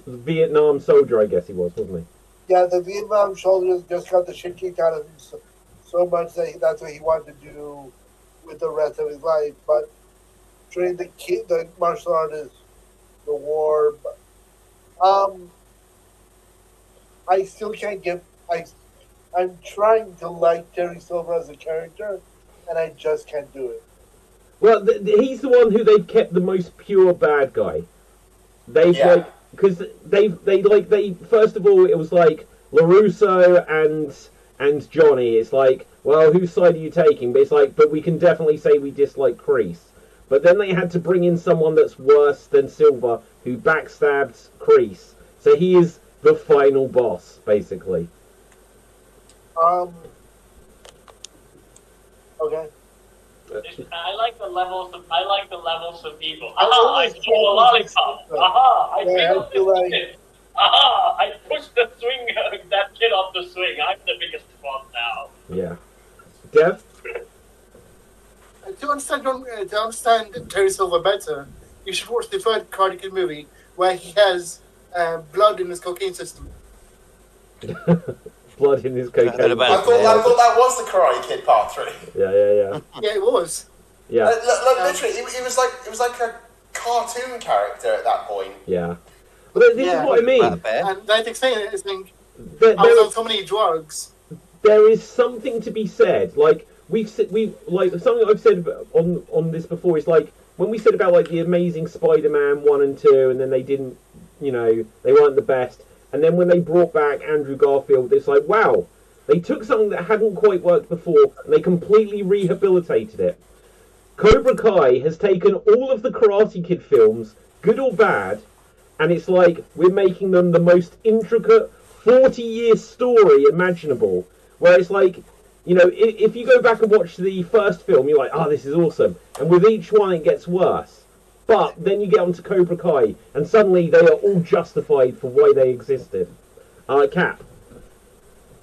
Vietnam soldier, I guess he was, wasn't Yeah, the Vietnam soldiers just got the shit kicked out of him so much that that's what he wanted to do with the rest of his life. But train the martial artists, the war. I still can't get. I'm trying to like Terry Silver as a character, and I just can't do it. Well, he's the one who they've kept the most pure bad guy. They've like because they first of all it was like LaRusso and Johnny. It's like, well, whose side are you taking? But it's like, but we can definitely say we dislike Kreese. But then they had to bring in someone that's worse than Silver, who backstabbed Kreese. So he is the final boss, basically. Okay. I like the levels of evil. Aha! I stole a lollipop. Aha! I feel like... Aha! I pushed the swing that kid off the swing. I'm the biggest one now. Yeah. Dev? To understand Terry Silver better, you should watch the third Karate Kid movie where he has blood in his cocaine system. Blood in his cocaine. I thought that was the Karate Kid Part 3. Yeah. Yeah, it was. Yeah. Literally, it was like a cartoon character at that point. Yeah. But this is what I mean. And that explains it. It's like, There I was on so many drugs. There is something to be said. Like we've like something I've said on this before. Is like when we said about like the Amazing Spider-Man 1 and 2, and then they didn't, they weren't the best. And then when they brought back Andrew Garfield, it's like, wow, they took something that hadn't quite worked before and they completely rehabilitated it. Cobra Kai has taken all of the Karate Kid films, good or bad, and it's like we're making them the most intricate 40-year story imaginable. Where it's like, if you go back and watch the first film, you're like, oh, this is awesome. And with each one, it gets worse. But then you get onto Cobra Kai, and suddenly they are all justified for why they existed. Cap.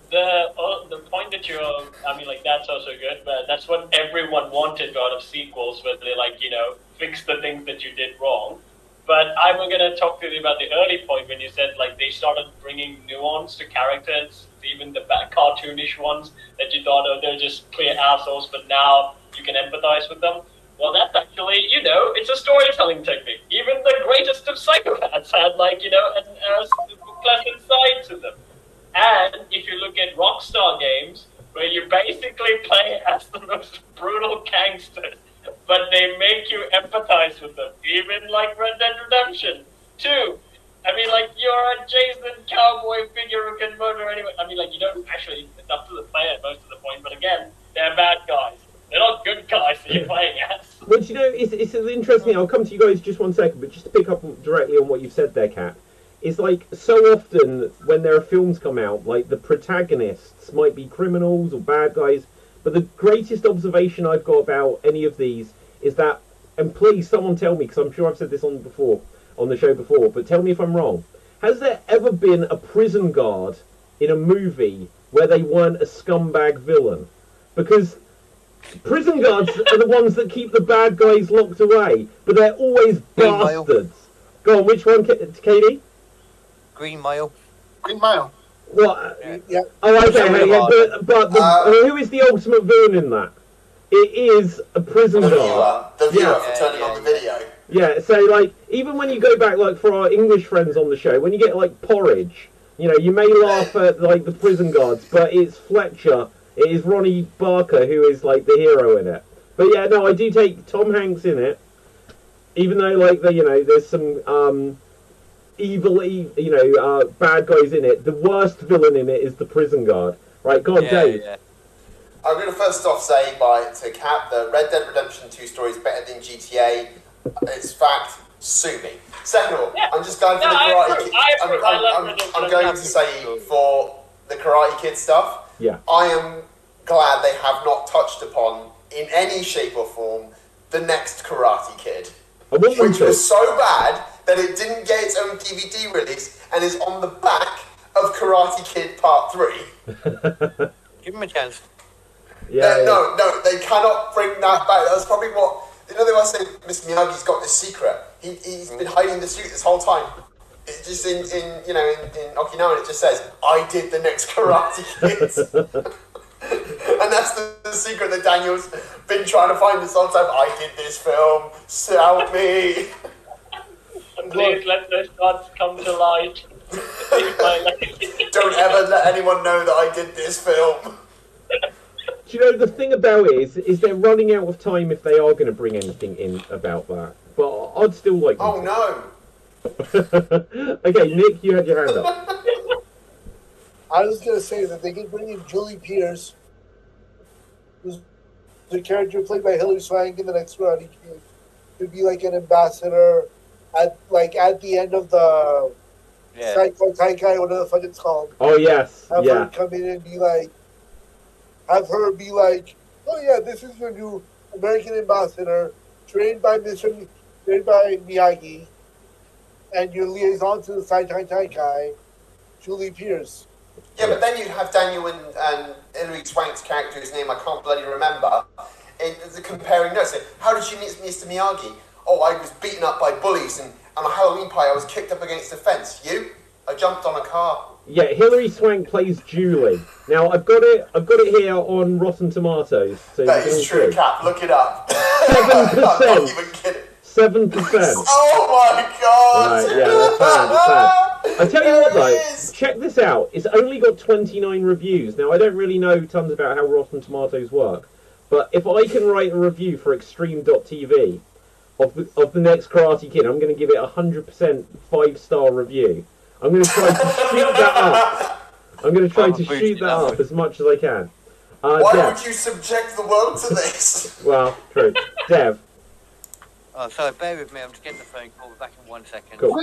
The point that that's also good, but that's what everyone wanted out of sequels, where they fix the things that you did wrong. But I'm going to talk to you about the early point when you said they started bringing nuance to characters, even the cartoonish ones that you thought, they're just clear assholes, but now you can empathize with them. Well, that's actually, it's a storytelling technique. Even the greatest of psychopaths had, a pleasant side to them. And if you look at Rockstar games, where you basically play as the most brutal gangsters, but they make you empathize with them. Even like Red Dead Redemption 2. I mean, you're a Jason cowboy figure who can murder anyone. I mean, you don't actually, it's up to the player most of the point, but again, they're bad guys. They're not good guys that you're playing as. Well, it's an interesting. I'll come to you guys just one second, but just to pick up directly on what you've said there, Kat. It's so often when there are films come out, the protagonists might be criminals or bad guys, but the greatest observation I've got about any of these is that, and please someone tell me, because I'm sure I've said this on the show before, but tell me if I'm wrong. Has there ever been a prison guard in a movie where they weren't a scumbag villain? Because prison guards are the ones that keep the bad guys locked away, but they're always bastards. Go on, which one, Katie? Green Mile. Green Mile. What? Yeah. Oh, okay, but who is the ultimate villain in that? It is a prison guard. The viewer for turning on the video. Yeah, so even when you go back for our English friends on the show, when you get Porridge, you may laugh at the prison guards, but it's Fletcher. It is Ronnie Barker who is the hero in it. But yeah, no, I do take Tom Hanks in it, even though there's some evil, bad guys in it. The worst villain in it is the prison guard. Right, go on, Dave. Yeah. I'm going to first off say to Cap that Red Dead Redemption 2 story is better than GTA. It's fact. Sue me. Second of all, I'm just going for the Karate Kid. I'm going to say for the Karate Kid stuff. Yeah. I am glad they have not touched upon in any shape or form, the next Karate Kid. I want them Which to. was so bad that it didn't get its own DVD release and is on the back of Karate Kid Part 3. Give him a chance. Yeah. No, they cannot bring that back. That's probably what... You know, they were saying Mr. Miyagi's got this secret. He's been hiding the secret this whole time. It's just in Okinawa, it just says, I did the next Karate Kid. And that's the secret that Daniel's been trying to find this whole time. I did this film. Sell me. Please let those gods come to light. Don't ever let anyone know that I did this film. Do you know, the thing about it is they're running out of time if they are going to bring anything in about that. But I'd still like them Oh no. Okay, Nick, you had your hand up. I was going to say that they could bring in Julie Pierce, who's the character played by Hilary Swank in the next Karate Kid, to be like an ambassador at the end of the Psycho Taikai, whatever the fuck it's called. Oh, yes. Have Yeah. her come in and be like, oh yeah, this is your new American ambassador, trained by Miyagi, and your liaison to the Saitai Taikai, Julie Pierce. Yeah, but then you'd have Daniel and Hilary Swank's character, whose name I can't bloody remember, in the comparing notes. How did you meet Mr. Miyagi? Oh, I was beaten up by bullies, and on a Halloween party I was kicked up against the fence. You? I jumped on a car. Yeah, Hilary Swank plays Julie. Now I've got it here on Rotten Tomatoes. So That is true, Cap. Look it up. 7%. I'm not even kidding. 7%. Oh my god! Right, yeah, that's bad. I tell you what There it though, is. check this out. It's only got 29 reviews. Now I don't really know tons about how Rotten Tomatoes work, but if I can write a review for Xstreamed.tv of the next Karate Kid, I'm going to give it 100% 5-star review. I'm going to try to shoot that up. I'm going to try to shoot that up as much as I can. Why Dev. would you subject the world to this? Well, true. Dev. Oh, sorry, bear with me. I'm just getting the phone call. We're back in 1 second. Cool. I'm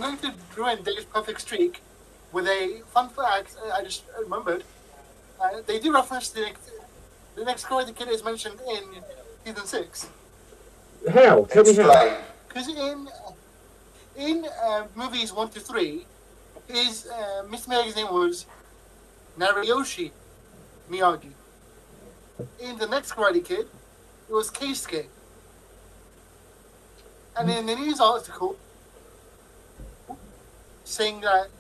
going to ruin Dave's perfect streak with a fun fact I just remembered. They do reference the next Karate Kid is mentioned in season 6. How? Tell me how. Explain. Because in movies 1 to 3, his Mr. Miyagi's name was Nariyoshi Miyagi. In the next Karate Kid, it was Keisuke. And in the news article, saying that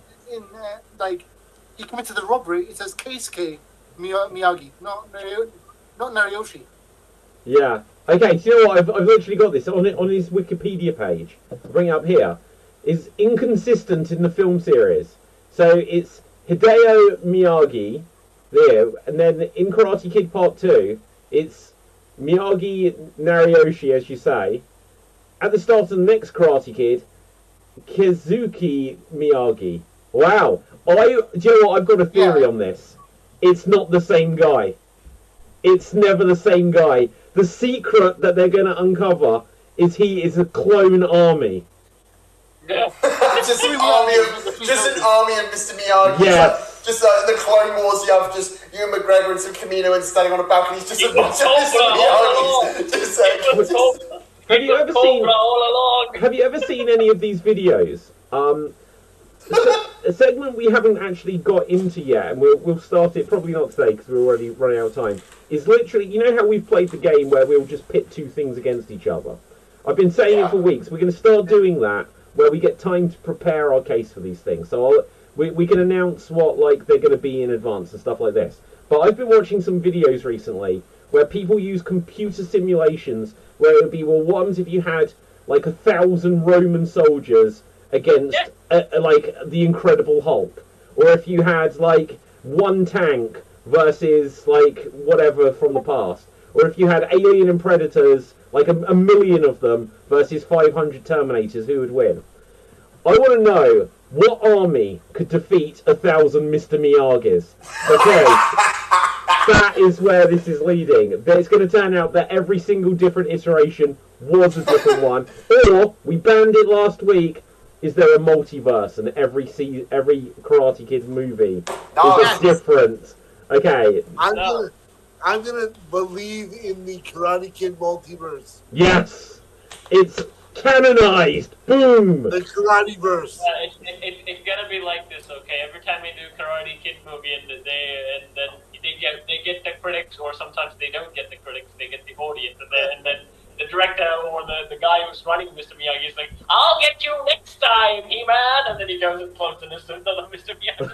he committed the robbery, it says Keisuke Miyagi, not Nariyoshi. Yeah. Okay, so you know what? I've literally got this on his Wikipedia page. I'll bring it up here. Is inconsistent in the film series. So it's Hideo Miyagi there, and then in Karate Kid Part 2, it's Miyagi Nariyoshi, as you say. At the start of the next Karate Kid, Kizuki Miyagi. Wow. Do you know what? I've got a theory on this. It's not the same guy. It's never the same guy. The secret that they're going to uncover is he is a clone army. just an army of Mr. Miyagi. Yeah. Just like in the Clone Wars, you have just Ewan McGregor and some Camino and standing on a balcony. He's just a bunch of Mr. Miyagis. Have you ever seen? all along? Have you ever seen any of these videos? A segment we haven't actually got into yet, and we'll start it probably not today because we're already running out of time. Is literally, you know how we've played the game where we'll just pit two things against each other. I've been saying it for weeks. We're going to start doing that where we get time to prepare our case for these things. So we can announce what they're going to be in advance and stuff like this. But I've been watching some videos recently where people use computer simulations where it would be, well, what happens if you had 1,000 Roman soldiers against the Incredible Hulk, or if you had one tank versus whatever from the past, or if you had Alien and Predators, a million of them versus 500 Terminators, who would win? I want to know what army could defeat 1,000 Mr. Miyagis, because that is where this is leading. It's going to turn out that every single different iteration was a different one, or we banned it last week. Is there a multiverse, and every Karate Kid movie is a different Okay. I'm gonna believe in the Karate Kid multiverse. Yes. It's canonized. Boom. The Karate verse. It's gonna be like this, okay? Every time we do Karate Kid movie, and then they get the critics, or sometimes they don't get the critics, they get the audience, and then the director or the guy who's running Mr. Miyagi is like, "I'll get you next time, He-Man," and then he goes and floats in another Mr. Miyagi.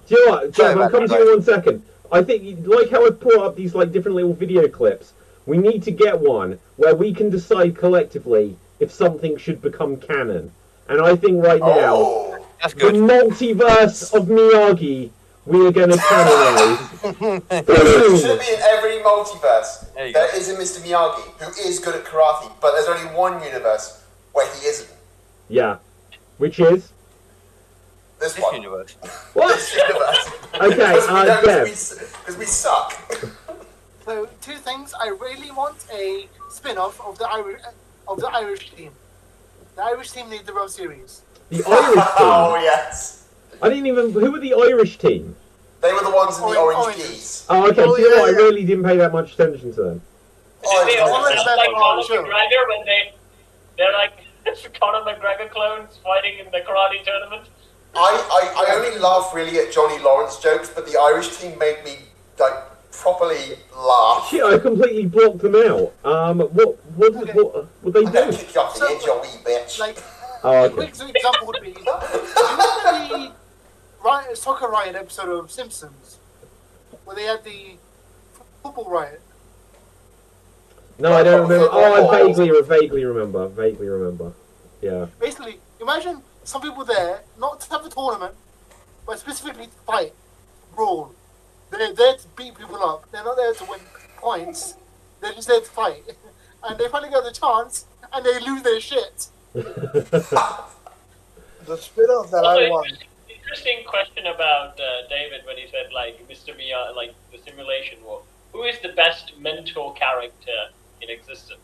Do you know what, Jeff? I'll come to you in 1 second. I think, like how I brought up these like different little video clips, we need to get one where we can decide collectively if something should become canon. And I think right now, That's the good. multiverse of Miyagi, we are going to canonize. It should be in every multiverse. There you There is a Mr. Miyagi who is good at karate, but there's only one universe where he isn't. Yeah. Which is? This This one. universe. What? This universe. Okay, Dev. Because we suck. So, two things. I really want a spin-off of the Irish team. The Irish team need their own series. The Irish Oh, team? yes. I didn't even... Who were the Irish team? They were the ones in the Orange orange geese. geese. Oh, okay. Oh, Do you know yeah, what? yeah. I really didn't pay that much attention to them. Oh, They yeah. almost that's sound like on Conor the show. McGregor when they're like Conor McGregor clones fighting in the karate tournament. I only laugh really at Johnny Lawrence jokes, but the Irish team made me like properly laugh. Shit, I completely blocked them out. What they I'm gonna do? kick you off the edge, you wee bitch. Like, Oh, a okay. quick example would be, do you remember the Soccer Riot episode of Simpsons? Where they had the football riot? No, I don't remember. Oh, I vaguely remember. Yeah. Basically, imagine some people there, not to have a tournament, but specifically to fight, brawl. They're there to beat people up. They're not there to win points. They're just there to fight. And they finally get the chance, and they lose their shit. The spin-off that I want. Interesting question about David when he said like Mr. Miyagi, like the simulation war. Who is the best mentor character in existence?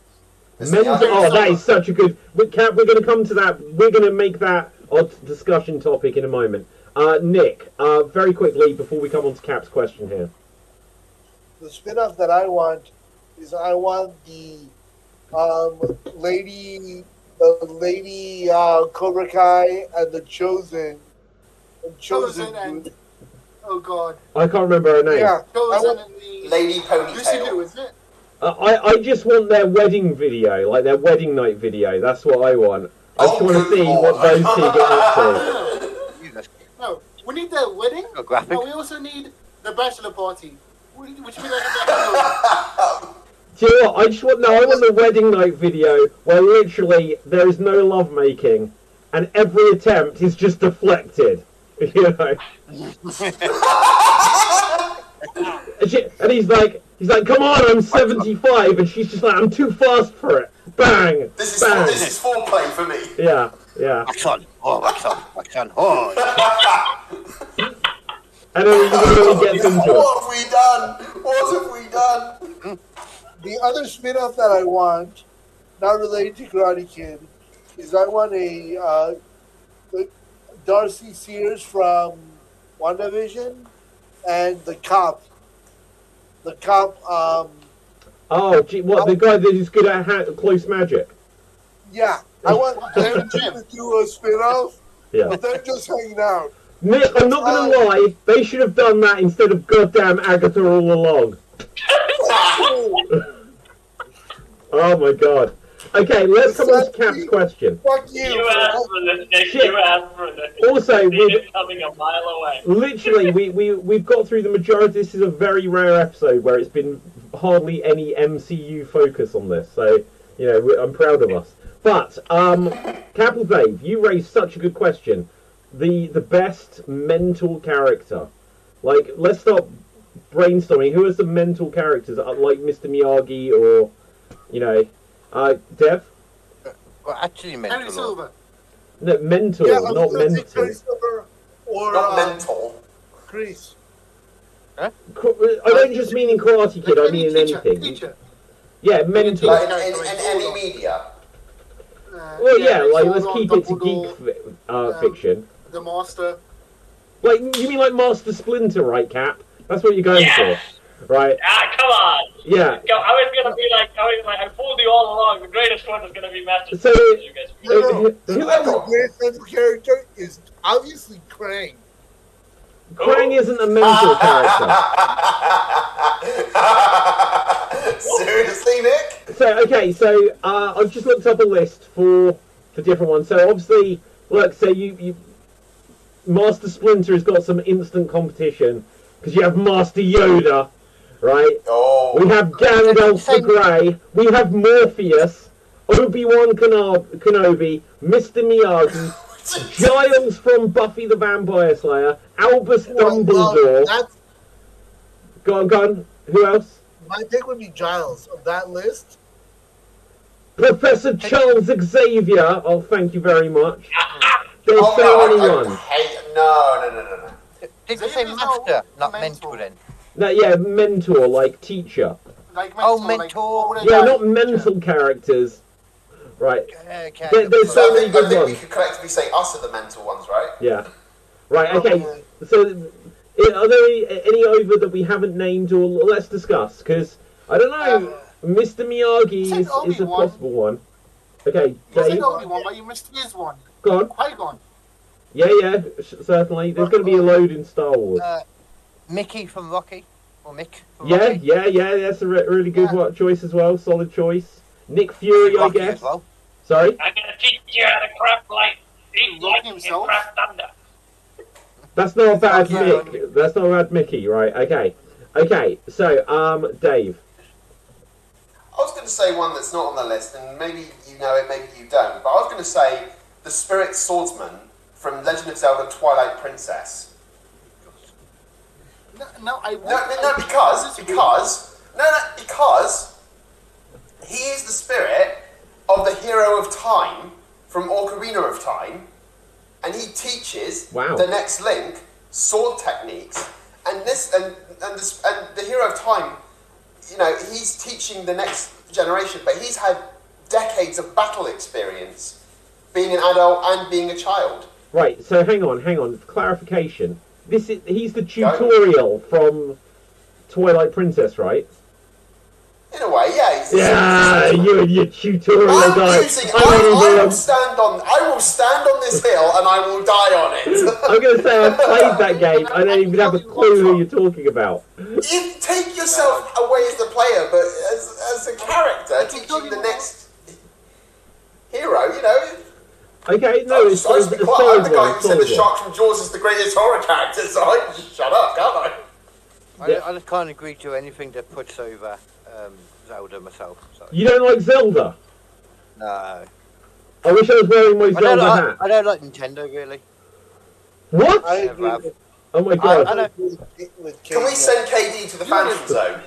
Oh, that is such a good... We're going to come to that. We're going to make that a discussion topic in a moment. Nick, very quickly, before we come on to Cap's question here. The spin-off that I want is I want the lady Cobra Kai and the Chosen. Chosen and... Oh, God. I can't remember her name. Yeah. Chosen and the... Lady Lucy Liu, Ponytail. isn't it? I just want their wedding video, like their wedding night video. That's what I want. I just want to good see lord. what those two get up to. No, we need their wedding, Got graphic. but we also need the bachelor party. Which means I Do you know what? I want the wedding night video where literally there is no love making and every attempt is just deflected. You know? And he's like, come on, I'm 75, and she's just like, I'm too fast for it. Bang, This bang. is foreplay for me. Yeah. Wax on. Oh, wax on. Wax on. Oh. And then he really gets into it. What have we done? What have we done? The other spin-off that I want, not related to Karate Kid, is I want a Darcy Sears from WandaVision and the cop. The cop, Oh, gee, what, the guy that is good at close magic? yeah. I want them to do a spin-off, Yeah. but they're just hanging out. Nick, I'm not going to lie, they should have done that instead of goddamn Agatha all along. Oh my god. Okay, let's come on to Cap's question. Fuck you. You asked for this, Nick. Shit. You asked for this. Also, It's coming a mile away. literally, we've got through the majority. This is a very rare episode where it's been hardly any MCU focus on this. So, you know, I'm proud of us. But, Capital Dave, you raised such a good question. The best mental character. Like, let's start brainstorming. Who are some mental characters, like Mr. Miyagi or, you know, Dev? Well, actually, Henry mental. Silver. No, mental, Yeah, not I was gonna say mental. Christopher or Not mental. Chris. I don't just mean in Karate Kid, I mean in anything. Teacher. Yeah, mental. Like in any media. Well, yeah, like, let's Zordon, keep it to Dumbledore, geek fiction. The Master. Like, you mean like Master Splinter, right, Cap? That's what you're going for, right? Ah, come on. Yeah. I was gonna be like, I fooled you all along. The greatest one is gonna be Master. So, You guys. The greatest mental character is obviously Krang. Krang isn't a mental character. Seriously, Nick? So I've just looked up a list for different ones. So obviously, look, so you Master Splinter has got some instant competition because you have Master Yoda, right? Oh. We have Gandalf the Grey. We have Morpheus, Obi-Wan Kenobi, Mr. Miyagi, Giles from Buffy the Vampire Slayer, Albus Dumbledore. Go on. Who else? My pick would be Giles of that list. Professor Charles Xavier. Oh, thank you very much. There's so many ones. No. Did you say master, not mentor then? No, yeah, mentor, like teacher. Like mentor. Yeah, not mental characters. Right. Okay. There's so many I good think we ones. could collectively say us are the mental ones, right? Yeah. Right, okay. So, are there any over that we haven't named, or let's discuss? Because, I don't know, Mr. Miyagi is a possible one. Okay, You said Dave. Obi-Wan, but you missed his one. Go on. Qui-Gon. Yeah, certainly. There's going to be a load in Star Wars. Mickey from Rocky, or Mick from Yeah, Rocky. yeah, that's a really good choice as well. Solid choice. Nick Fury, I Rocky guess. as well. Sorry? I'm gonna teach you how to craft like lightning and craft thunder. That's not a bad Yeah. Mick. That's not a bad Mickey, right? Okay. So, Dave. I was going to say one that's not on the list, and maybe you know it, maybe you don't. But I was going to say the Spirit Swordsman from Legend of Zelda: Twilight Princess. No, because he is the spirit of the hero of time from Ocarina of Time, and he teaches the next Link sword techniques, and the hero of time, you know, he's teaching the next generation, but he's had decades of battle experience being an adult and being a child. Right, so hang on. Clarification. He's the tutorial from Twilight Princess, right? In a way, yeah. You and your tutorial guy. I will stand on this hill and I will die on it. I'm going to say I've played that game. I don't even have a clue who you're talking about. You take yourself away as the player, but as a character, teaching the next hero, you know. Okay, no, it's I'm the guy who said the shark from Jaws is the greatest horror character, so I can just shut up, can't I? I just can't agree to anything that puts over Zelda myself. So. You don't like Zelda? No. I wish I was wearing my Zelda hat. I don't like Nintendo, really. What? I agree with, Oh my god. with Can we send KD to the Phantom Zone?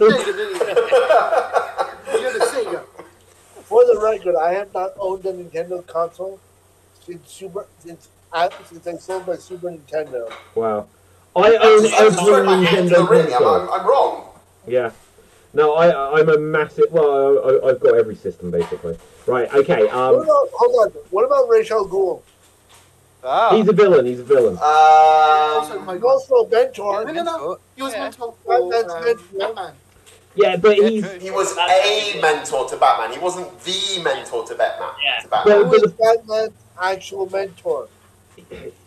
For the record, I have not owned a Nintendo console since I sold my Super Nintendo. Wow. I own every Nintendo console. I'm wrong. Yeah. No, I'm a massive... Well, I've got every system, basically. Right, okay, hold on. What about Ra's al Ghul? He's a villain. He's also a mentor. No. He was mentor Batman. Yeah, but he was a mentor to Batman. He wasn't the mentor to Batman. Yeah. To Batman. Who was Batman's actual mentor?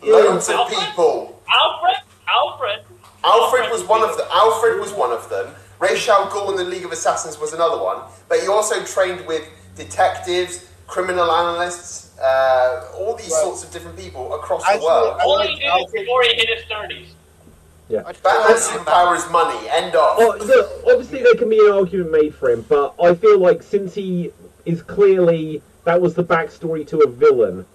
Loads of people. Alfred was one of them. Alfred was one of them. Ra's al Ghul in the League of Assassins was another one. But he also trained with detectives, criminal analysts, all these sorts of different people across the world. All he did before he hit his 30s. Yeah. Batman's superpower is money. End of. Oh, look, obviously there can be an argument made for him, but I feel like since he is clearly... That was the backstory to a villain.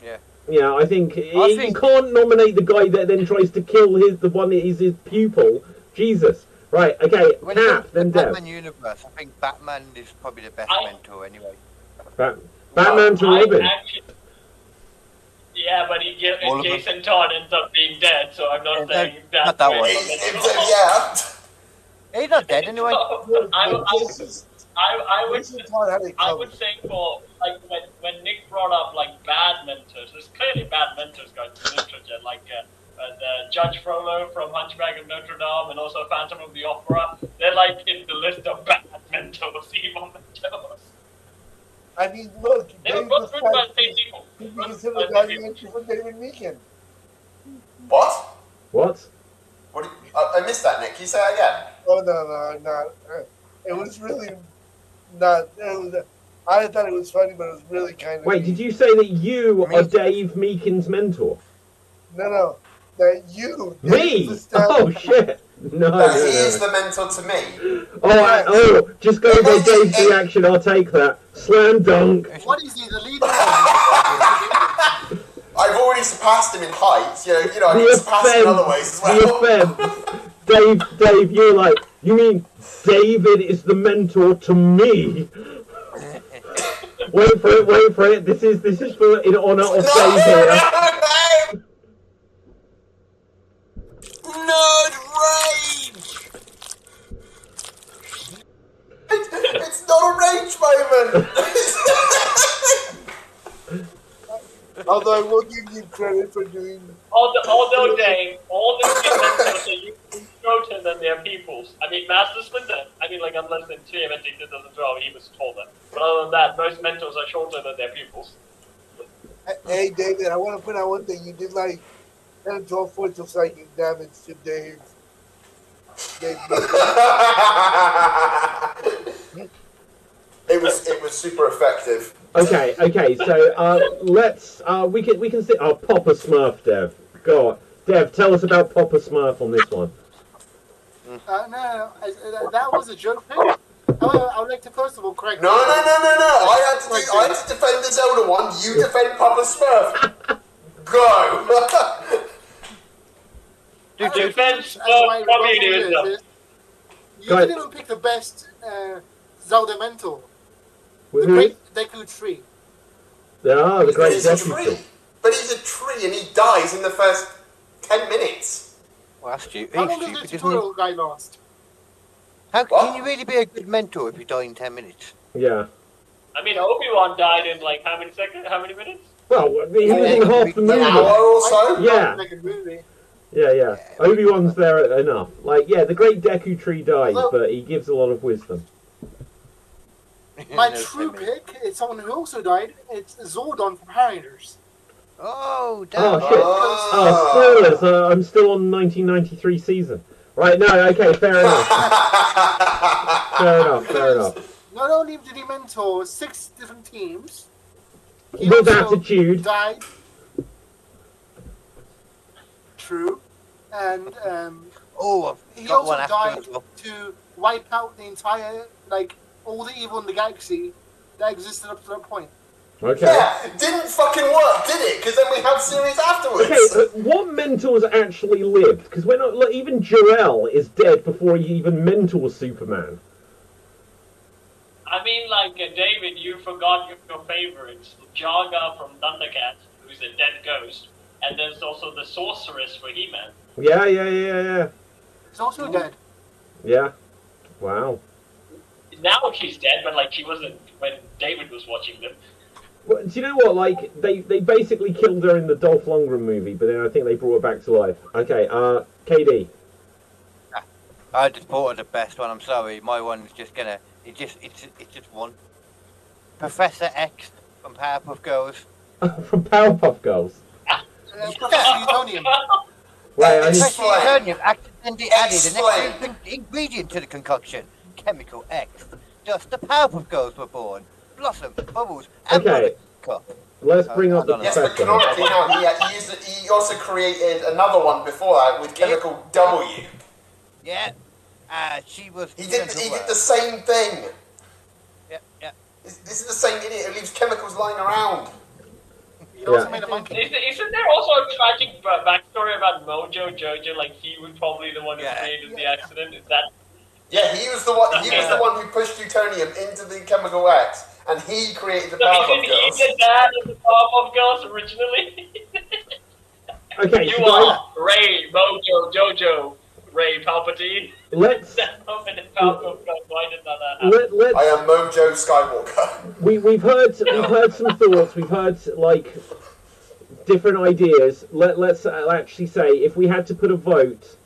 Yeah. Yeah, I think you can't nominate the guy that then tries to kill the one that is his pupil. Jesus. Right, okay, Cap, then Dev. Batman universe, I think Batman is probably the best mentor anyway. Batman to Robin. Yeah, but Jason Todd ends up being dead, so I'm not saying that. Not that one. He's not dead anyway. I would say for like when Nick brought up like bad mentors, there's clearly bad mentors going through literature, like the Judge Frollo from Hunchback of Notre Dame and also Phantom of the Opera. They're like in the list of bad mentors, evil mentors. I mean, look, They were Dave both written by the same was people. because of a documentary from David Meekin. What? What? What? I missed that, Nick. Can you say that again? Oh no, not. It was really not. I thought it was funny, but it was really kind of. Wait, did you say that you are Dave Meekin's mentor? No. That you. Me? Oh shit! No, No, no, he no. is the mentor to me. Oh, just go by Dave's reaction. I'll take that. Slam dunk. What is he, the leader? I've already surpassed him in height. You know, I The can surpass him in other ways as well. The offense. Dave, you're like, you mean David is the mentor to me? Wait for it. This is for in honor of Dave here. Nerd rage! It's not a rage moment! Although I will give you credit for doing. Although Dave, all the mentors are usually shorter than their pupils. I mean, Master Splinter, unless in TMNT did this as well, he was taller. But other than that, most mentors are shorter than their pupils. Hey, David, I want to point out one thing. You did like 10 12 points of psychic damage to Dave. It was super effective. Okay. So let's we can see. Oh, Papa Smurf, Dev. God, Dev, tell us about Papa Smurf on this one. No, that was a joke pick. However, I would like to first of all correct. No. I had to defend the Zelda one. You defend Papa Smurf. Go. Defense of communism. You didn't even pick the best Zelda mentor. The Who? Great Deku Tree. The Great He's a Deku tree. Tree. But he's a tree and he dies in the first 10 minutes. Well, that's stupid. How long He's did the stupid, isn't he? tutorial guy last? How What? can you really be a good mentor if you die in 10 minutes? Yeah. I mean, Obi-Wan died in like how many seconds? How many minutes? Well, he was in half the An movie. hour or so? Yeah. Like a movie. Yeah. Obi-Wan's there enough. Like, yeah, the Great Deku Tree dies, but he gives a lot of wisdom. My No, true 10 minutes. pick is someone who also died. It's Zordon from Harriers. Oh, damn. Oh, shit. Oh, spoilers. I'm still on 1993 season. Right, no, okay, fair enough. Fair enough. Not only did he mentor 6 different teams, he With also attitude. died. True. And Oh, I've he got also one after died as well. to wipe out the entire, all the evil in the galaxy that existed up to that point. Okay. Yeah, didn't fucking work, did it? Because then we have series afterwards. Okay, what mentors actually lived? Because we're not, like, even Jor-El is dead before he even mentors Superman. I mean, David, you forgot your favorites. Jaga from Thundercats, who's a dead ghost. And there's also the Sorceress for He-Man. Yeah. He's also dead. Yeah. Wow. Now she's dead, but she wasn't when David was watching them. Well, do you know what? They basically killed her in the Dolph Lundgren movie, but then I think they brought her back to life. Okay, KD. I just thought of the best one. I'm sorry, my one's just gonna. It's just one. Professor X from Powerpuff Girls. From Powerpuff Girls. Professor Utonium. Wait, I need... Professor Utonium accidentally added Explain. an extra ingredient to the concoction. Chemical X. Thus the Powerpuff Girls were born. Blossom, Bubbles, and Okay. Buttercup. Let's bring up the Yes, but professor. canonically, no, he also created another one before that with Chemical W. Yeah. She was. He did the same thing. Yeah. This is the same idiot who leaves chemicals lying around. He also Yeah. made a monkey. Isn't there also a tragic backstory about Mojo Jojo? He was probably the one who created the accident. Is that? Yeah, he was the one. He was the one who pushed Utonium into the Chemical X, and he created the Powerpuff Isn't Girls. he the dad of the Powerpuff Girls originally? Okay, You so are Ray, Mojo, Jojo, Ray Palpatine. let's That moment in Powerpuff Girls, why did that happen? I am Mojo Skywalker. we've heard some thoughts. We've heard different ideas. Let's actually say, if we had to put a vote,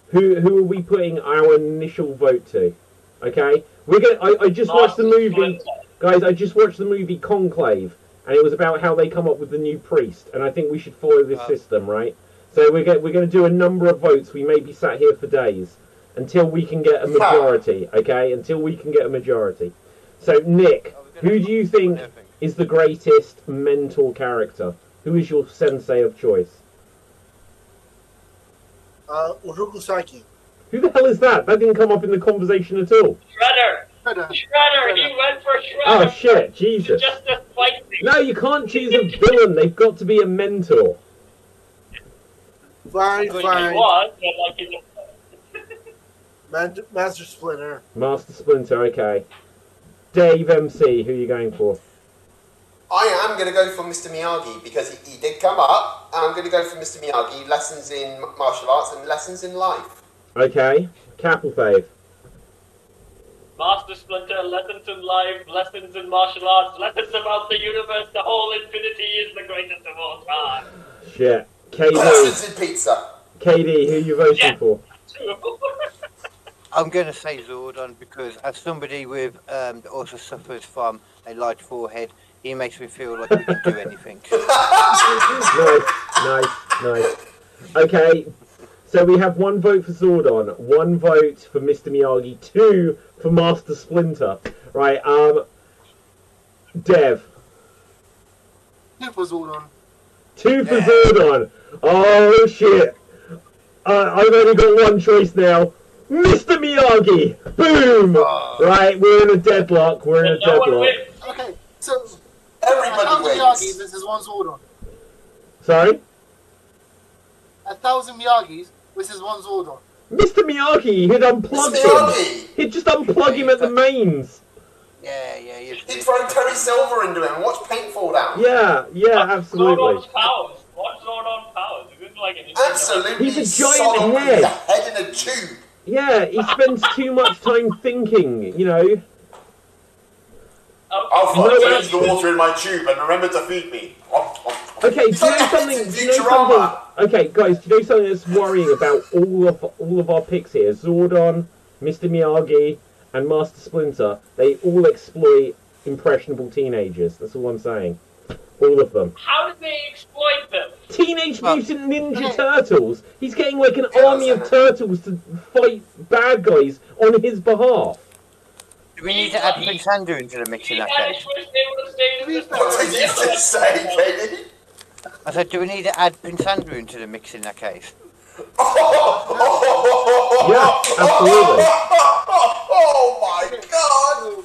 who are we putting our initial vote to? Okay, we're gonna. I just watched the movie, guys. I just watched the movie Conclave, and it was about how they come up with the new priest. And I think we should follow this system, right? So we're going to do a number of votes. We may be sat here for days until we can get a majority. Okay, until we can get a majority. So Nick, who do you think is the greatest mentor character? Who is your sensei of choice? Urukusaki. Who the hell is that? That didn't come up in the conversation at all. Shredder! He went for Shredder! Oh shit, Jesus. Just a fight thing. No, you can't choose a villain. They've got to be a mentor. Fine. He was, but like Master Splinter. Master Splinter, okay. Dave MC, who are you going for? I am going to go for Mr. Miyagi because he did come up. And I'm going to go for Mr. Miyagi, lessons in martial arts and lessons in life. Okay. Capelfave. Master Splinter, lessons in life, lessons in martial arts, lessons about the universe, the whole infinity is the greatest of all time. Shit. KD. Lessons in pizza. KD, who are you voting for? I'm going to say Zordon because as somebody with that also suffers from a large forehead, he makes me feel like we can do anything. Nice. Okay, so we have one vote for Zordon, one vote for Mr. Miyagi, 2 for Master Splinter. Right, Dev. 2 for Zordon. 2 for Zordon. Oh shit. I've only got one choice now. Mr. Miyagi! Boom! Right, we're in a deadlock. Okay, so Everybody 1,000 wins. Miyagis versus 1 Zordon. Sorry? 1,000 Miyagis versus 1 Zordon. Mr. Miyagi, he'd unplug him. He'd just unplug him at the mains. Yeah. He'd throw Terry Silver into him and watch paint fall down. Yeah, absolutely. Zordon's powers. What's Zordon's powers? Is it like an Absolutely. He's a giant solid with head. a head in a tube. Yeah, he spends too much time thinking, you know. I'll change the water in my tube and remember to feed me. Okay, do you know something? Okay, guys, do you know something that's worrying about all of our picks here? Zordon, Mr. Miyagi, and Master Splinter. They all exploit impressionable teenagers. That's all I'm saying. All of them. How did they exploit them? Teenage Mutant Ninja Turtles. He's getting like an army of turtles to fight bad guys on his behalf. Do we need to add Prince Andrew into the mix in that case? What did you just say, Katie? I said, do we need to add Prince Andrew into the mix in that case? Yeah, absolutely. Oh my god!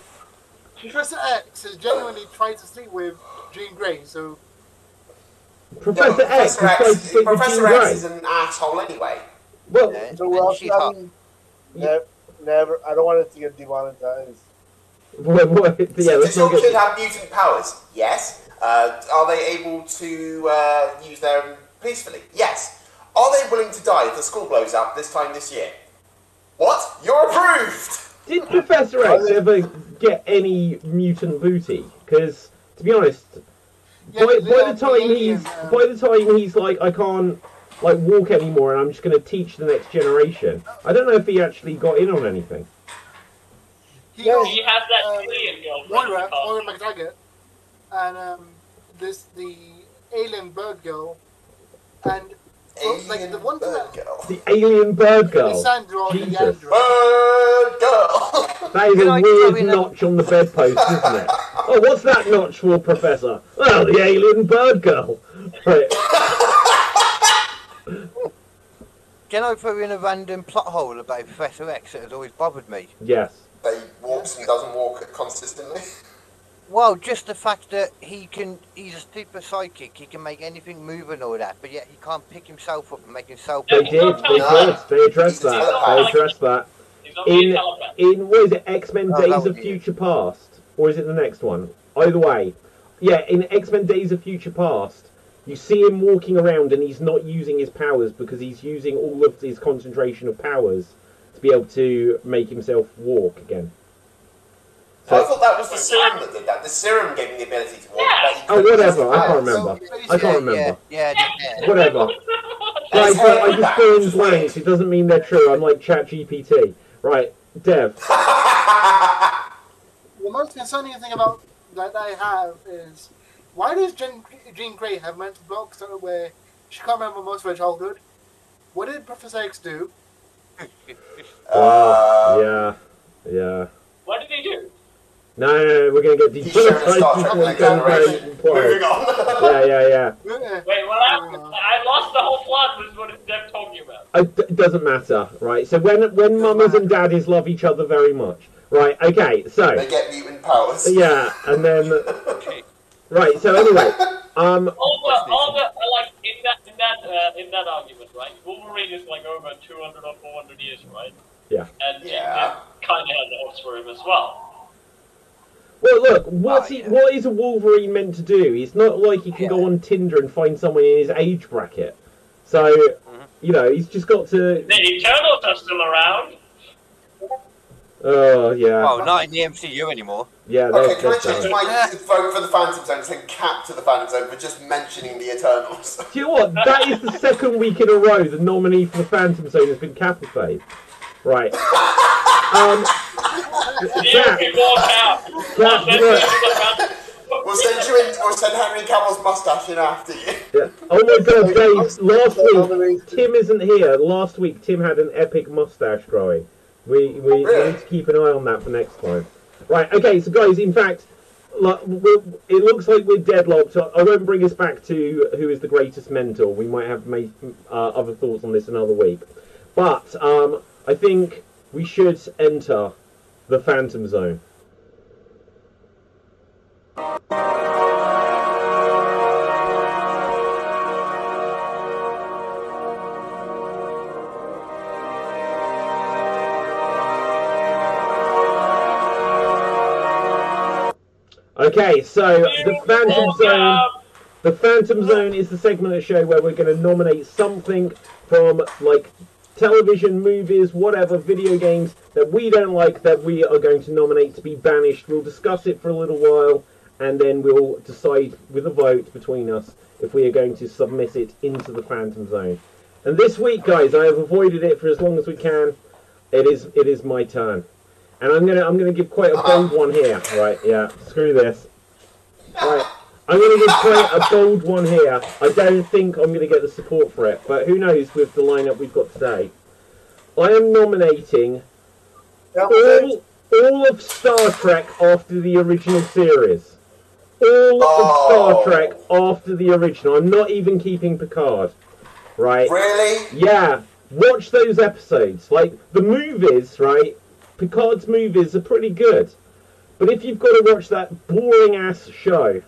Professor X has genuinely tried to sleep with Jean Grey, so... Professor X has tried to sleep with Jean Professor X Grey. is an asshole anyway. Well, So she's hot. never. I don't want it to get demonetized. yeah, let's Does your not kid get... have mutant powers? Yes. Are they able to use them peacefully? Yes. Are they willing to die if the school blows up this time this year? What? You're approved! Did Professor X ever get any mutant booty? Because, to be honest, by the time he's like, I can't like walk anymore, and I'm just going to teach the next generation. I don't know if he actually got in on anything. He has that alien girl. Moira McTaggart, and the alien bird girl, and like the one The alien bird girl. Lissandra and Jesus. Leandra. Bird girl! That is a weird notch on the bedpost, isn't it? Oh, what's that notch for, Professor? Well, the alien bird girl. Right. Can I throw in a random plot hole about Professor X that has always bothered me? Yes. That he walks and doesn't walk consistently. Well, just the fact that he's a super psychic, he can make anything move and all that, but yet he can't pick himself up and make himself... They did. They addressed that. In what is it, X-Men Days of Future Past? Or is it the next one? Either way. Yeah, in X-Men Days of Future Past, you see him walking around and he's not using his powers because he's using all of his concentration of powers to be able to make himself walk again. So I thought that was the serum that did that. The serum gave him the ability to walk, but he Oh, whatever. I can't remember. I can't remember. Yeah. Whatever. Right, so I just fill in blanks. It doesn't mean they're true. I'm like ChatGPT. Right, Dev. The most concerning thing about that I have is, why does Jean Grey have mental blocks where she can't remember most of her childhood? What did Professor X do? Yeah. What did they do? No, we're going to get demonetized before we go Moving on. Yeah. Wait, what happened? I lost the whole plot. What is Dev talking about? It doesn't matter, right? So when mummies and daddies love each other very much, right? Okay, so they get mutant powers. Yeah, and then right. So anyway, all the like in that argument, right? Wolverine is like over 200 or 400 years, right? Yeah. And he kind of had the hopes for him as well. Well, look, what is a Wolverine meant to do? It's not like he can go on Tinder and find someone in his age bracket. So, you know, he's just got to... The Eternals are still around. Oh, yeah. Well, not in the MCU anymore. Yeah, okay, can I change my vote for the Phantom Zone and send Cap to the Phantom Zone for just mentioning the Eternals? Do you know what? That is the second week in a row the nominee for the Phantom Zone has been Capifade. Right. We'll send you in, or send Henry Cavill's mustache in after you. Yeah. Oh my god, Dave, last week, Tim isn't here. Last week, Tim had an epic mustache growing. We need to keep an eye on that for next time. Right, okay, so guys, in fact, it looks like we're deadlocked. I won't bring us back to who is the greatest mentor. We might have other thoughts on this another week. But I think we should enter the Phantom Zone. Okay, so the Phantom Zone is the segment of the show where we're going to nominate something from, like, television, movies, whatever, video games that we don't like that we are going to nominate to be banished. We'll discuss it for a little while, and then we'll decide with a vote between us if we are going to submit it into the Phantom Zone. And this week, guys, I have avoided it for as long as we can. It is my turn. And I'm gonna give quite a bold one here. Right, yeah, screw this. Right, I'm gonna give quite a bold one here. I don't think I'm gonna get the support for it, but who knows with the lineup we've got today. I am nominating all of Star Trek after the original series. All of Star Trek after the original. I'm not even keeping Picard. Right? Really? Yeah. Watch those episodes. Like, the movies, right? Picard's movies are pretty good. But if you've got to watch that boring-ass show,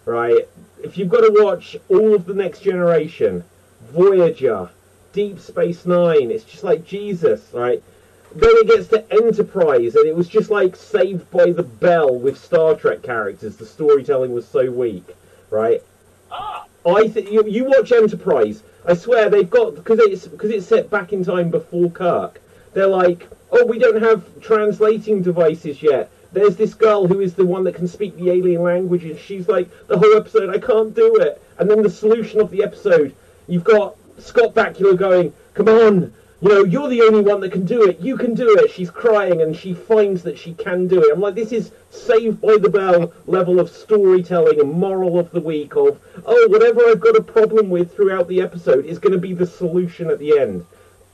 right? If you've got to watch all of the Next Generation, Voyager, Deep Space Nine, it's just like, Jesus, right? Then it gets to Enterprise, and it was just like Saved by the Bell with Star Trek characters. The storytelling was so weak, right? I think you watch Enterprise. I swear they've got, because it's set back in time before Kirk. They're like, oh, we don't have translating devices yet. There's this girl who is the one that can speak the alien language, and she's like, the whole episode, I can't do it. And then the solution of the episode, you've got Scott Bakula going, come on, you know, you're the only one that can do it. You can do it. She's crying, and she finds that she can do it. I'm like, this is Saved by the Bell level of storytelling and moral of the week of, oh, whatever I've got a problem with throughout the episode is going to be the solution at the end.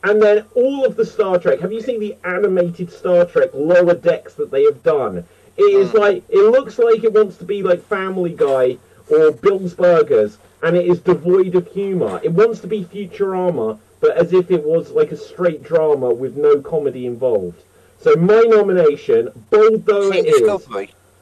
And then all of the Star Trek, have you seen the animated Star Trek Lower Decks that they have done? It is like, it looks like it wants to be like Family Guy or Bill's Burgers, and it is devoid of humour. It wants to be Futurama, but as if it was like a straight drama with no comedy involved. So my nomination, bold though it is,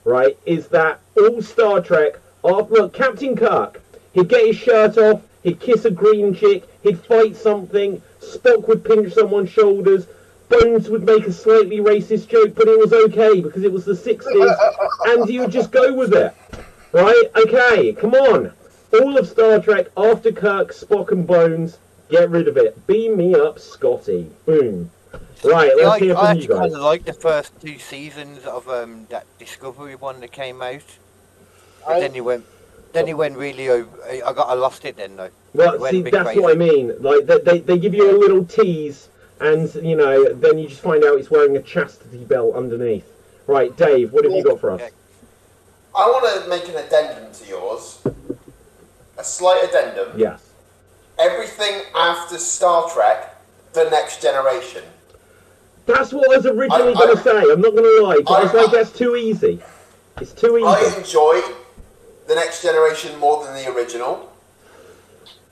right, is that all Star Trek, look, Captain Kirk, he'd get his shirt off, he'd kiss a green chick, he'd fight something, Spock would pinch someone's shoulders, Bones would make a slightly racist joke, but it was okay because it was the 60s, and you would just go with it. Right? Okay, come on. All of Star Trek after Kirk, Spock and Bones, get rid of it. Beam me up, Scotty. Boom. Right, let's hear from you guys. I kind of like the first 2 seasons of that Discovery one that came out. But then he went Then it went really over. I lost it then though. Well, see, that's what I mean. Like they give you a little tease, and you know, then you just find out he's wearing a chastity belt underneath. Right, Dave, what have you got for us? Okay. I want to make an addendum to yours. A slight addendum. Yes. Everything after Star Trek, The Next Generation. That's what I was originally going to say. I'm not going to lie. I was like, that's too easy. It's too easy. I enjoy The Next Generation more than the original.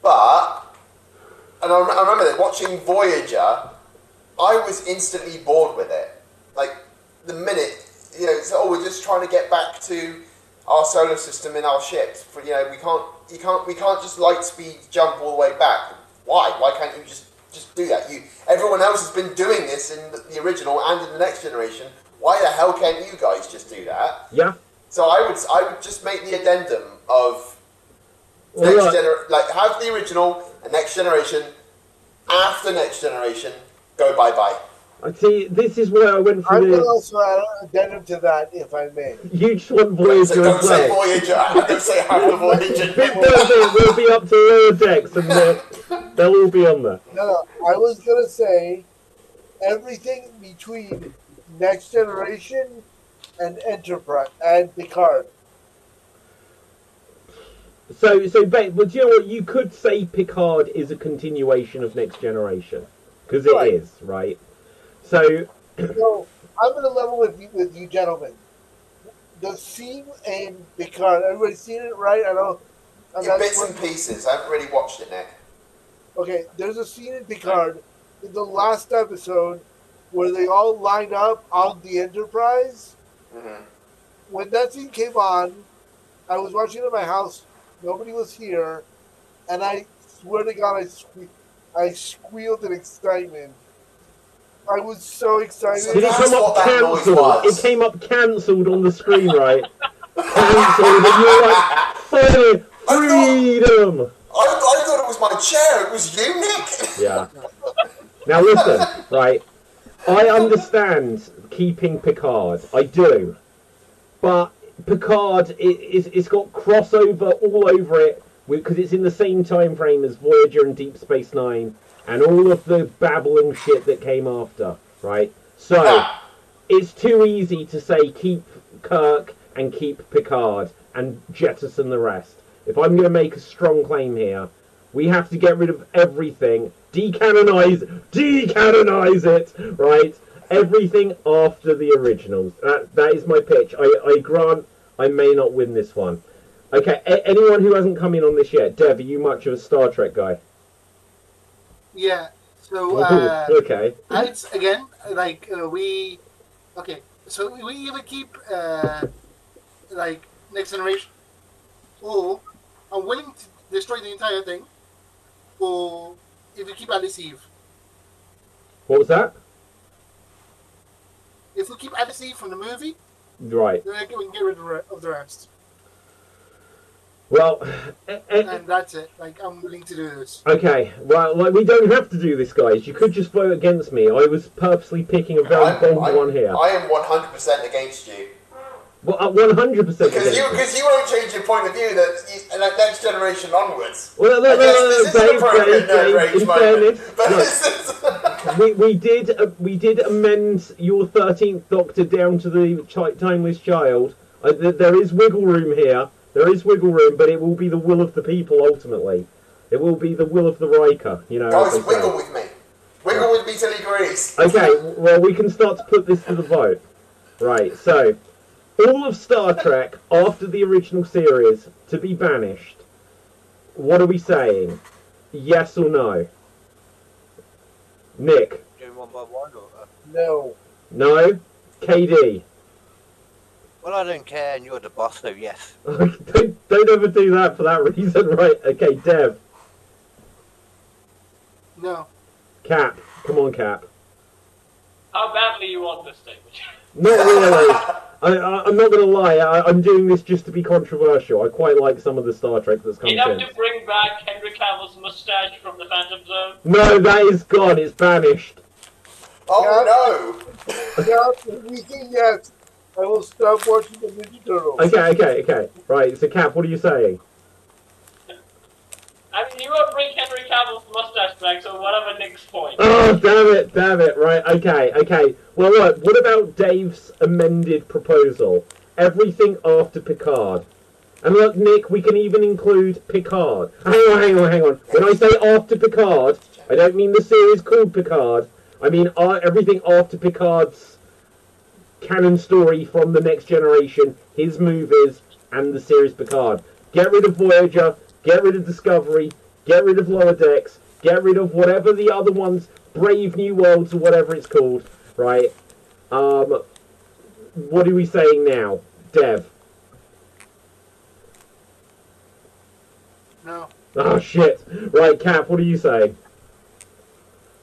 But, and I remember this, watching Voyager, I was instantly bored with it. Like, the minute, you know, it's, oh, we're just trying to get back to our solar system in our ships. For, you know, we can't just light speed jump all the way back. Why? Why can't you just do that? Everyone else has been doing this in the original and in the Next Generation. Why the hell can't you guys just do that? Yeah. So I would just make the addendum of like have the original and Next Generation. After Next Generation, go bye-bye. I see. This is where I went for I the. will also add an addendum to that, if I may. You just want Voyager Don't as say well. Voyager. Don't say have the Voyager. We'll be up to lower decks, and they'll all be on there. No, I was gonna say everything between Next Generation and Enterprise and Picard. So, but do you know what? You could say Picard is a continuation of Next Generation, because it is, right? So, I'm gonna level with you gentlemen. The scene in Picard, everybody's seen it, right? I know. In bits and pieces. I haven't really watched it, Nick. Okay, there's a scene in Picard in the last episode where they all line up on the Enterprise. Mm-hmm. When that scene came on, I was watching it at my house. Nobody was here, and I swear to God, I squealed in excitement. I was so excited. did it come up cancelled? It came up cancelled on the screen, right? Cancelled, and you're like, freedom! I thought it was my chair. It was you, Nick. Yeah. Now listen, right? I understand keeping Picard. I do. But Picard, it's got crossover all over it because it's in the same time frame as Voyager and Deep Space Nine and all of the babbling shit that came after, right? So, it's too easy to say keep Kirk and keep Picard and jettison the rest. If I'm going to make a strong claim here, we have to get rid of everything, decanonize it, right? Everything after the originals. That is my pitch. I grant I may not win this one. Okay, anyone who hasn't come in on this yet, Dev, are you much of a Star Trek guy? Yeah. So okay. it's again like we. Okay, so we either keep like Next Generation, or I'm willing to destroy the entire thing, or if we keep Alice Eve. What was that? If we keep Alice Eve from the movie, right, then we can get rid of the rest. Well, and that's it. Like, I'm willing to do this. Okay, well, like, we don't have to do this, guys. You could just vote against me. I was purposely picking a very bold one here. I am 100% against you. Well, 100% because you won't change your point of view that Next Generation onwards. Well, no, Dave, in fairness, we did amend your 13th Doctor down to the Timeless Child. There is wiggle room here. There is wiggle room, but it will be the will of the people ultimately. It will be the will of the Riker, you know. Guys, wiggle with me. Wiggle with me till he agrees. Okay, well, we can start to put this to the vote. Right, so, all of Star Trek after the original series to be banished. What are we saying? Yes or no? Nick? Doing one by one or? No. No? KD? Well, I don't care, and you're the boss, so yes. don't ever do that for that reason, right? Okay, Dev. No. Cap. Come on, Cap. How badly you want this thing? Not really. I'm not going to lie. I'm doing this just to be controversial. I quite like some of the Star Trek that's come You have since. to bring back Henry Cavill's mustache from the Phantom Zone. No, that is gone. It's banished. Oh, Yeah, we think yes. I will stop watching the Ninja Turtles. Okay. Right, so Cap, what are you saying? I mean, you won't bring Henry Cavill's mustache back, so whatever Nick's point. Oh, damn it, right, okay. Well, look, what about Dave's amended proposal? Everything after Picard. And look, Nick, we can even include Picard. Hang on. When I say after Picard, I don't mean the series called Picard. I mean everything after Picard's canon story from The Next Generation, his movies, and the series Picard. Get rid of Voyager, get rid of Discovery, get rid of Lower Decks, get rid of whatever the other ones, Brave New Worlds or whatever it's called, right? What are we saying now? Dev? No. Oh, shit. Right, Cap, what are you saying?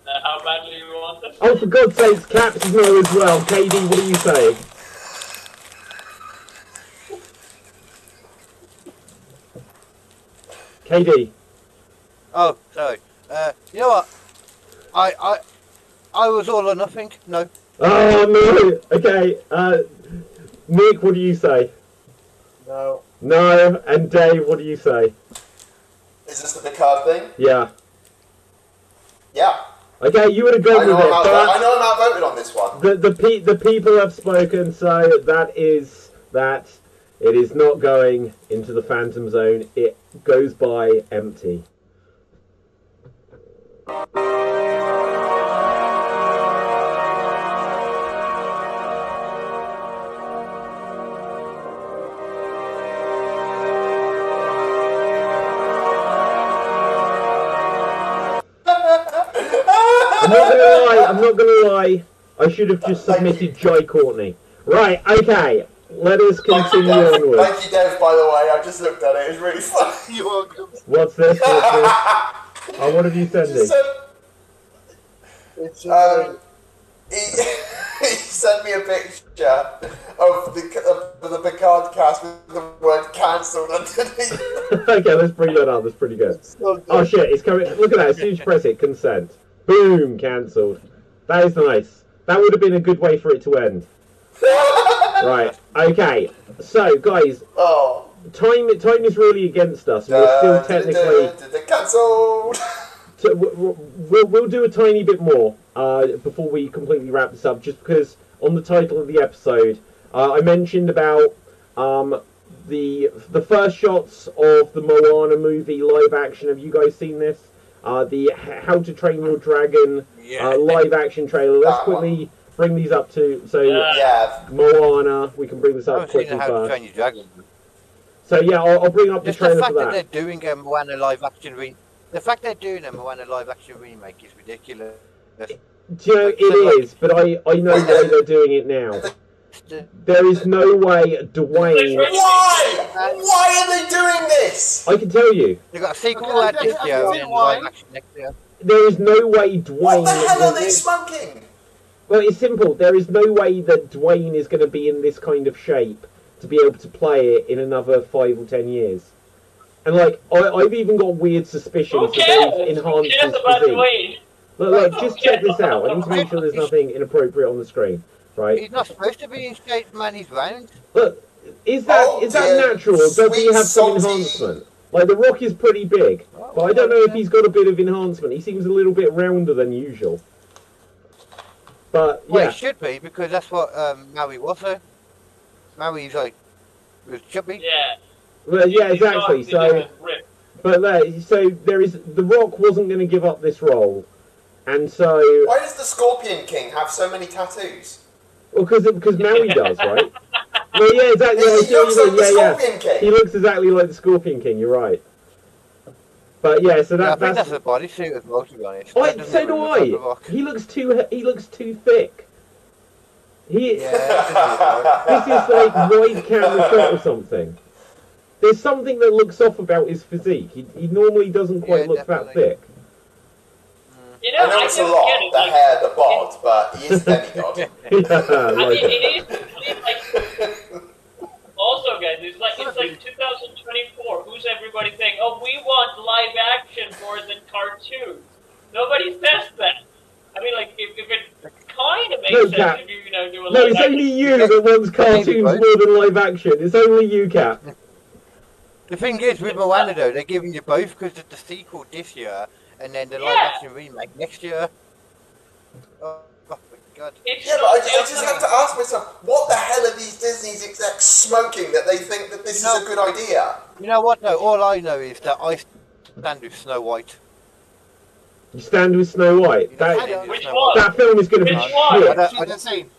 How badly you want this? Oh, for God's sakes, Cap's no as well. KD, what are you saying? KD. Oh, sorry. You know what? I was all or nothing. No. Oh, no. Okay. Nick, what do you say? No. No. And Dave, what do you say? Is this the Picard thing? Yeah. Yeah. Okay, you would have I gone know with it. I know I'm outvoted on this one. The people have spoken, so that is that. It is not going into the Phantom Zone. It goes by empty. I'm not gonna lie. I should have just submitted Jai Courtney. Right, okay. Let us continue onwards. Thank you, Dev, by the way. I just looked at it. It's really funny. You're welcome. What's this? Oh, what have you sent me? It's He sent me a picture of the Picard cast with the word cancelled underneath. Okay, let's bring that up. That's pretty good. so good. Oh shit, it's coming. Look at that. As soon as you press it, consent. Boom, cancelled. That is nice. That would have been a good way for it to end. Right. Okay. So, guys, time is really against us. We're still technically cancelled. We'll do a tiny bit more before we completely wrap this up, just because on the title of the episode, I mentioned about the first shots of the Moana movie live action. Have you guys seen this? The How to Train Your Dragon live action trailer. Let's quickly bring these up to Moana. We can bring this up quickly How to Train first. Your Dragon. So yeah, I'll bring up the Just trailer the fact for that. that they're doing a Moana live action the fact they're doing a Moana live action remake is ridiculous. Do you know, it is, but I know why they're doing it now. There is no way Dwayne... Why? Why are they doing this? I can tell you. They've got a sequel out this year and live action next year. There is no way Dwayne... What the hell are they smoking? Well, it's simple. There is no way that Dwayne is going to be in this kind of shape to be able to play it in another 5 or 10 years. And, like, I've even got weird suspicions that they've enhanced his physique. Look, just check this out. I need to make sure there's nothing inappropriate on the screen, right? He's not supposed to be in shape, man. He's round. Look, is that natural, or does he have some enhancement? Like, The Rock is pretty big, but I don't know if he's got a bit of enhancement. He seems a little bit rounder than usual. But, yeah. Well, he should be, because that's what Maui was, though. Maui's, like, was chubby. Yeah. Well, yeah, exactly. So, so there is The Rock wasn't going to give up this role, and so. Why does the Scorpion King have so many tattoos? Well, because Maui does, right? Well, yeah, exactly. He looks like the Scorpion King. He looks exactly like the Scorpion King. You're right. But yeah, so I think that's a bodysuit as well, to be honest. So do I. He looks too thick. This is like wide camera shot or something. There's something that looks off about his physique. He normally doesn't quite look that thick. You know, I know it's a lot, the hair, the bod, but he is a demigod. I mean, it is like... Also, guys, it's like 2024. Who's everybody saying, oh, we want live action more than cartoons? Nobody says that. I mean, like, if it kind of makes No, sense Cat. if you know do a No, live it's action. only you that wants cartoons Right. more than live action. It's only you, Cap. The thing is, with Moana though, they're giving you both because of the sequel this year and then the live Yeah. action remake next year. Oh my god. It's Yeah, but not I just have to ask myself, what the hell are these Disney's execs smoking that they think that this is a good idea? You know what though? All I know is that I stand with Snow White. You stand with Snow White. You know, That, Which Snow one? White. that film is going to be Which one? shit. She's insane.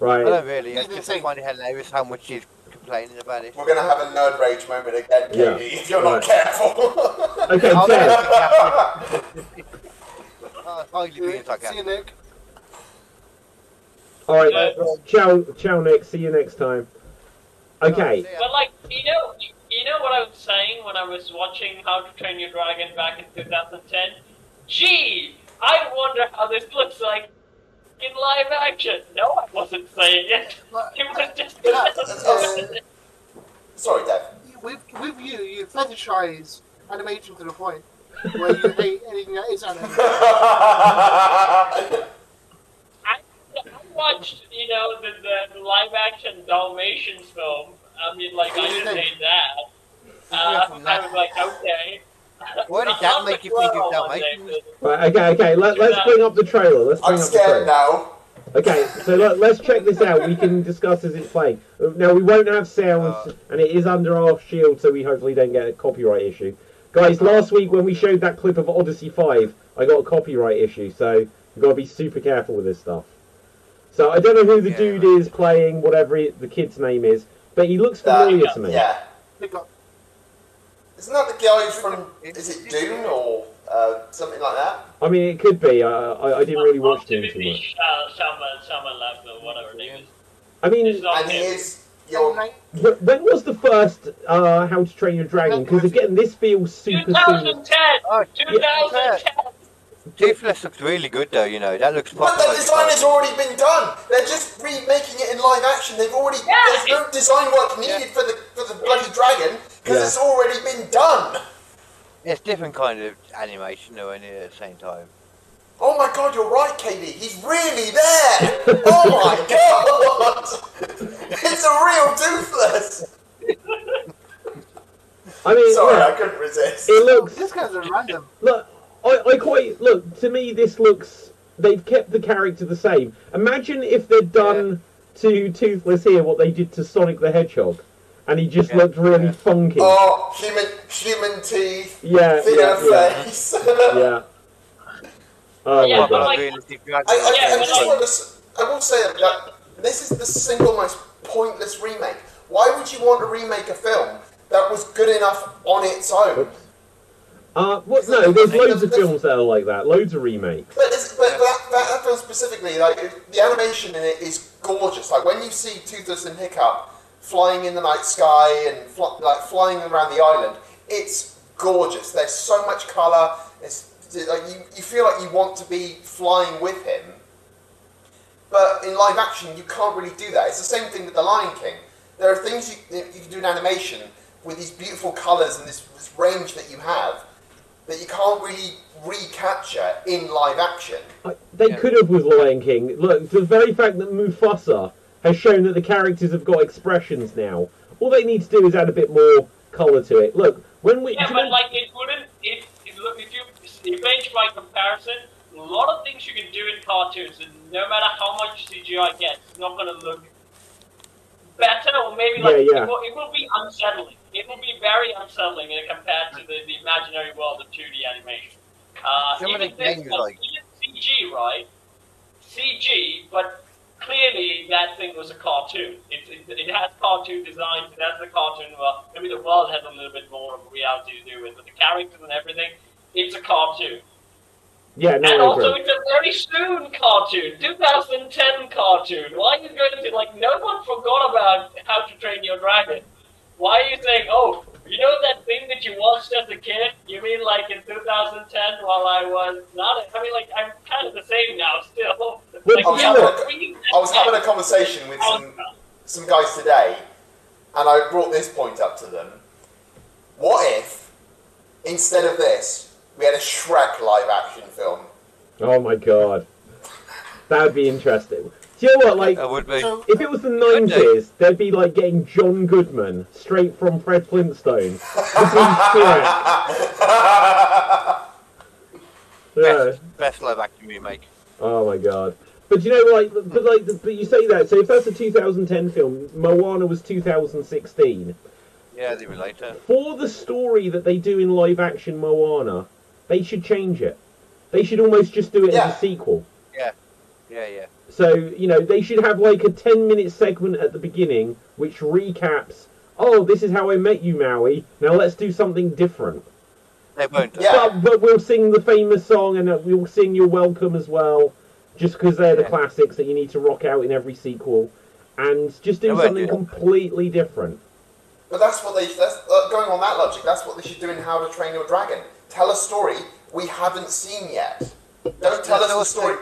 I Right. don't really. I He's just insane. find it hilarious how much she's complaining about it. We're going to have a nerd rage moment again, Katie, Yeah. if you're not Right. careful. Okay, I'll Ted. Highly being See you, sarcastic. Nick. All right. Ciao, Nick. See you next time. Okay. But like, you know what I was saying when I was watching How to Train Your Dragon back in 2010? Gee, I wonder how this looks like in live action. No, I wasn't saying it. It was just Sorry, Dev. With you fetishize animation to the point where you hate anything that is animation. I watched, the live action Dalmatians film. I mean, like, I just hate that. I was like, okay. Why did that make you think of Dalmatians? Right, okay. Let's bring up the trailer. Let's bring I'm up the trailer. scared now. Okay, so let's check this out. We can discuss as it's playing. Now, we won't have sounds, and it is under our shield, so we hopefully don't get a copyright issue. Guys, last week when we showed that clip of Odyssey 5, I got a copyright issue, so we've got to be super careful with this stuff. So I don't know who the dude is playing, whatever the kid's name is, but he looks familiar to me. Yeah. Pick up. Isn't that the guy from, is it Dune or something like that? I mean, it could be. I didn't really watch Dune too much. Summer Left or whatever her name is. I mean, It's not And he him. is your... when was the first How to Train Your Dragon? Because again, this feels super soon. 2010! Oh, 2010! Toothless looks really good though, you know. That looks But proper. the design has already been done. They're just remaking it in live action. They've already... There's no design work needed for the bloody dragon because it's already been done. It's different kind of animation though, and at the same time. Oh my god, you're right, Katie. He's really there. Oh my god. It's a real Toothless. I mean, Sorry, look, I couldn't resist. it looks. This guy's a random. Look, I quite look. To me, this looks. They've kept the character the same. Imagine if they'd done to Toothless here what they did to Sonic the Hedgehog, and he just looked really funky. Oh, human teeth. Yeah, Thinner yeah. face. Yeah. Oh Yeah, my but god. like- I will say that this is the single most pointless remake. Why would you want to remake a film that was good enough on its own? What? No, there's loads of films that are like that. Loads of remakes. But that film specifically, like the animation in it is gorgeous. Like when you see Toothless and Hiccup flying in the night sky and flying around the island, it's gorgeous. There's so much colour. It's like you feel like you want to be flying with him. But in live action, you can't really do that. It's the same thing with The Lion King. There are things you can do in animation with these beautiful colours and this range that you have that you can't really recapture in live action. They could have with Lion King. Look, the very fact that Mufasa has shown that the characters have got expressions now. All they need to do is add a bit more colour to it. Look, when we... Yeah, but like it wouldn't. Look, if you benchmark comparison, a lot of things you can do in cartoons, and no matter how much CGI gets, it's not going to look better, or maybe like it will be unsettling. It will be very unsettling compared to the imaginary world of 2D animation. Even CG, right? CG, but clearly that thing was a cartoon. It has cartoon designs. It has the cartoon. Well, maybe the world has a little bit more of reality to do with it, but the characters and everything, it's a cartoon. Yeah, no, and I also, agree. it's a very soon cartoon, 2010 cartoon. Why are you going to, like, no one forgot about How to Train Your Dragon. Why are you saying, oh, you know that thing that you watched as a kid? You mean, like, in 2010 while I was not, I mean, like, I'm kind of the same now still. Like, I was having a conversation with some guys today, and I brought this point up to them. What if, instead of this, we had a Shrek live-action film? Oh my god. That'd be interesting. Do you know what? Like, That would be. So, if it was the 90s, they'd be like getting John Goodman straight from Fred Flintstone. Yeah. Best live action remake. Oh my god. But you know, but you say that. So if that's a 2010 film, Moana was 2016. Yeah, they were later. For the story that they do in live action Moana, they should change it. They should almost just do it as a sequel. Yeah. So, you know, they should have like a 10-minute segment at the beginning which recaps, oh, this is how I met you, Maui. Now let's do something different. They won't. Yeah. But we'll sing the famous song and we'll sing You're Welcome as well, just because they're the classics that you need to rock out in every sequel. And just do something completely different. But that's what going on that logic, that's what they should do in How to Train Your Dragon. Tell a story we haven't seen yet. Don't tell us the story.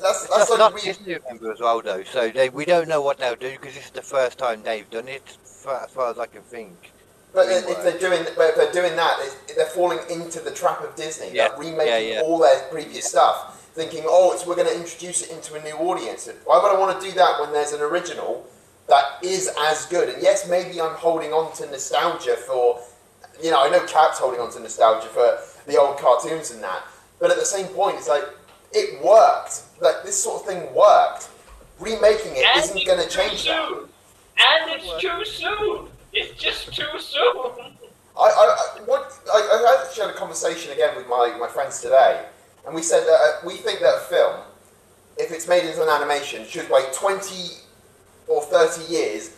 That's not like Disney, remember, as well, though. So we don't know what they'll do because this is the first time they've done it, as far as I can think. But if they're doing that, they're falling into the trap of Disney. Yeah. They're remaking all their previous stuff, thinking, oh, we're going to introduce it into a new audience. Why would I want to do that when there's an original that is as good? And yes, maybe I'm holding on to nostalgia for, you know, I know Cap's holding on to nostalgia for the old cartoons and that, but at the same point, it's like, it worked. Like, this sort of thing worked. Remaking it isn't going to change that. And it's too soon. It's just too soon. I actually had a conversation again with my friends today, and we said that we think that a film, if it's made into an animation, should wait 20 or 30 years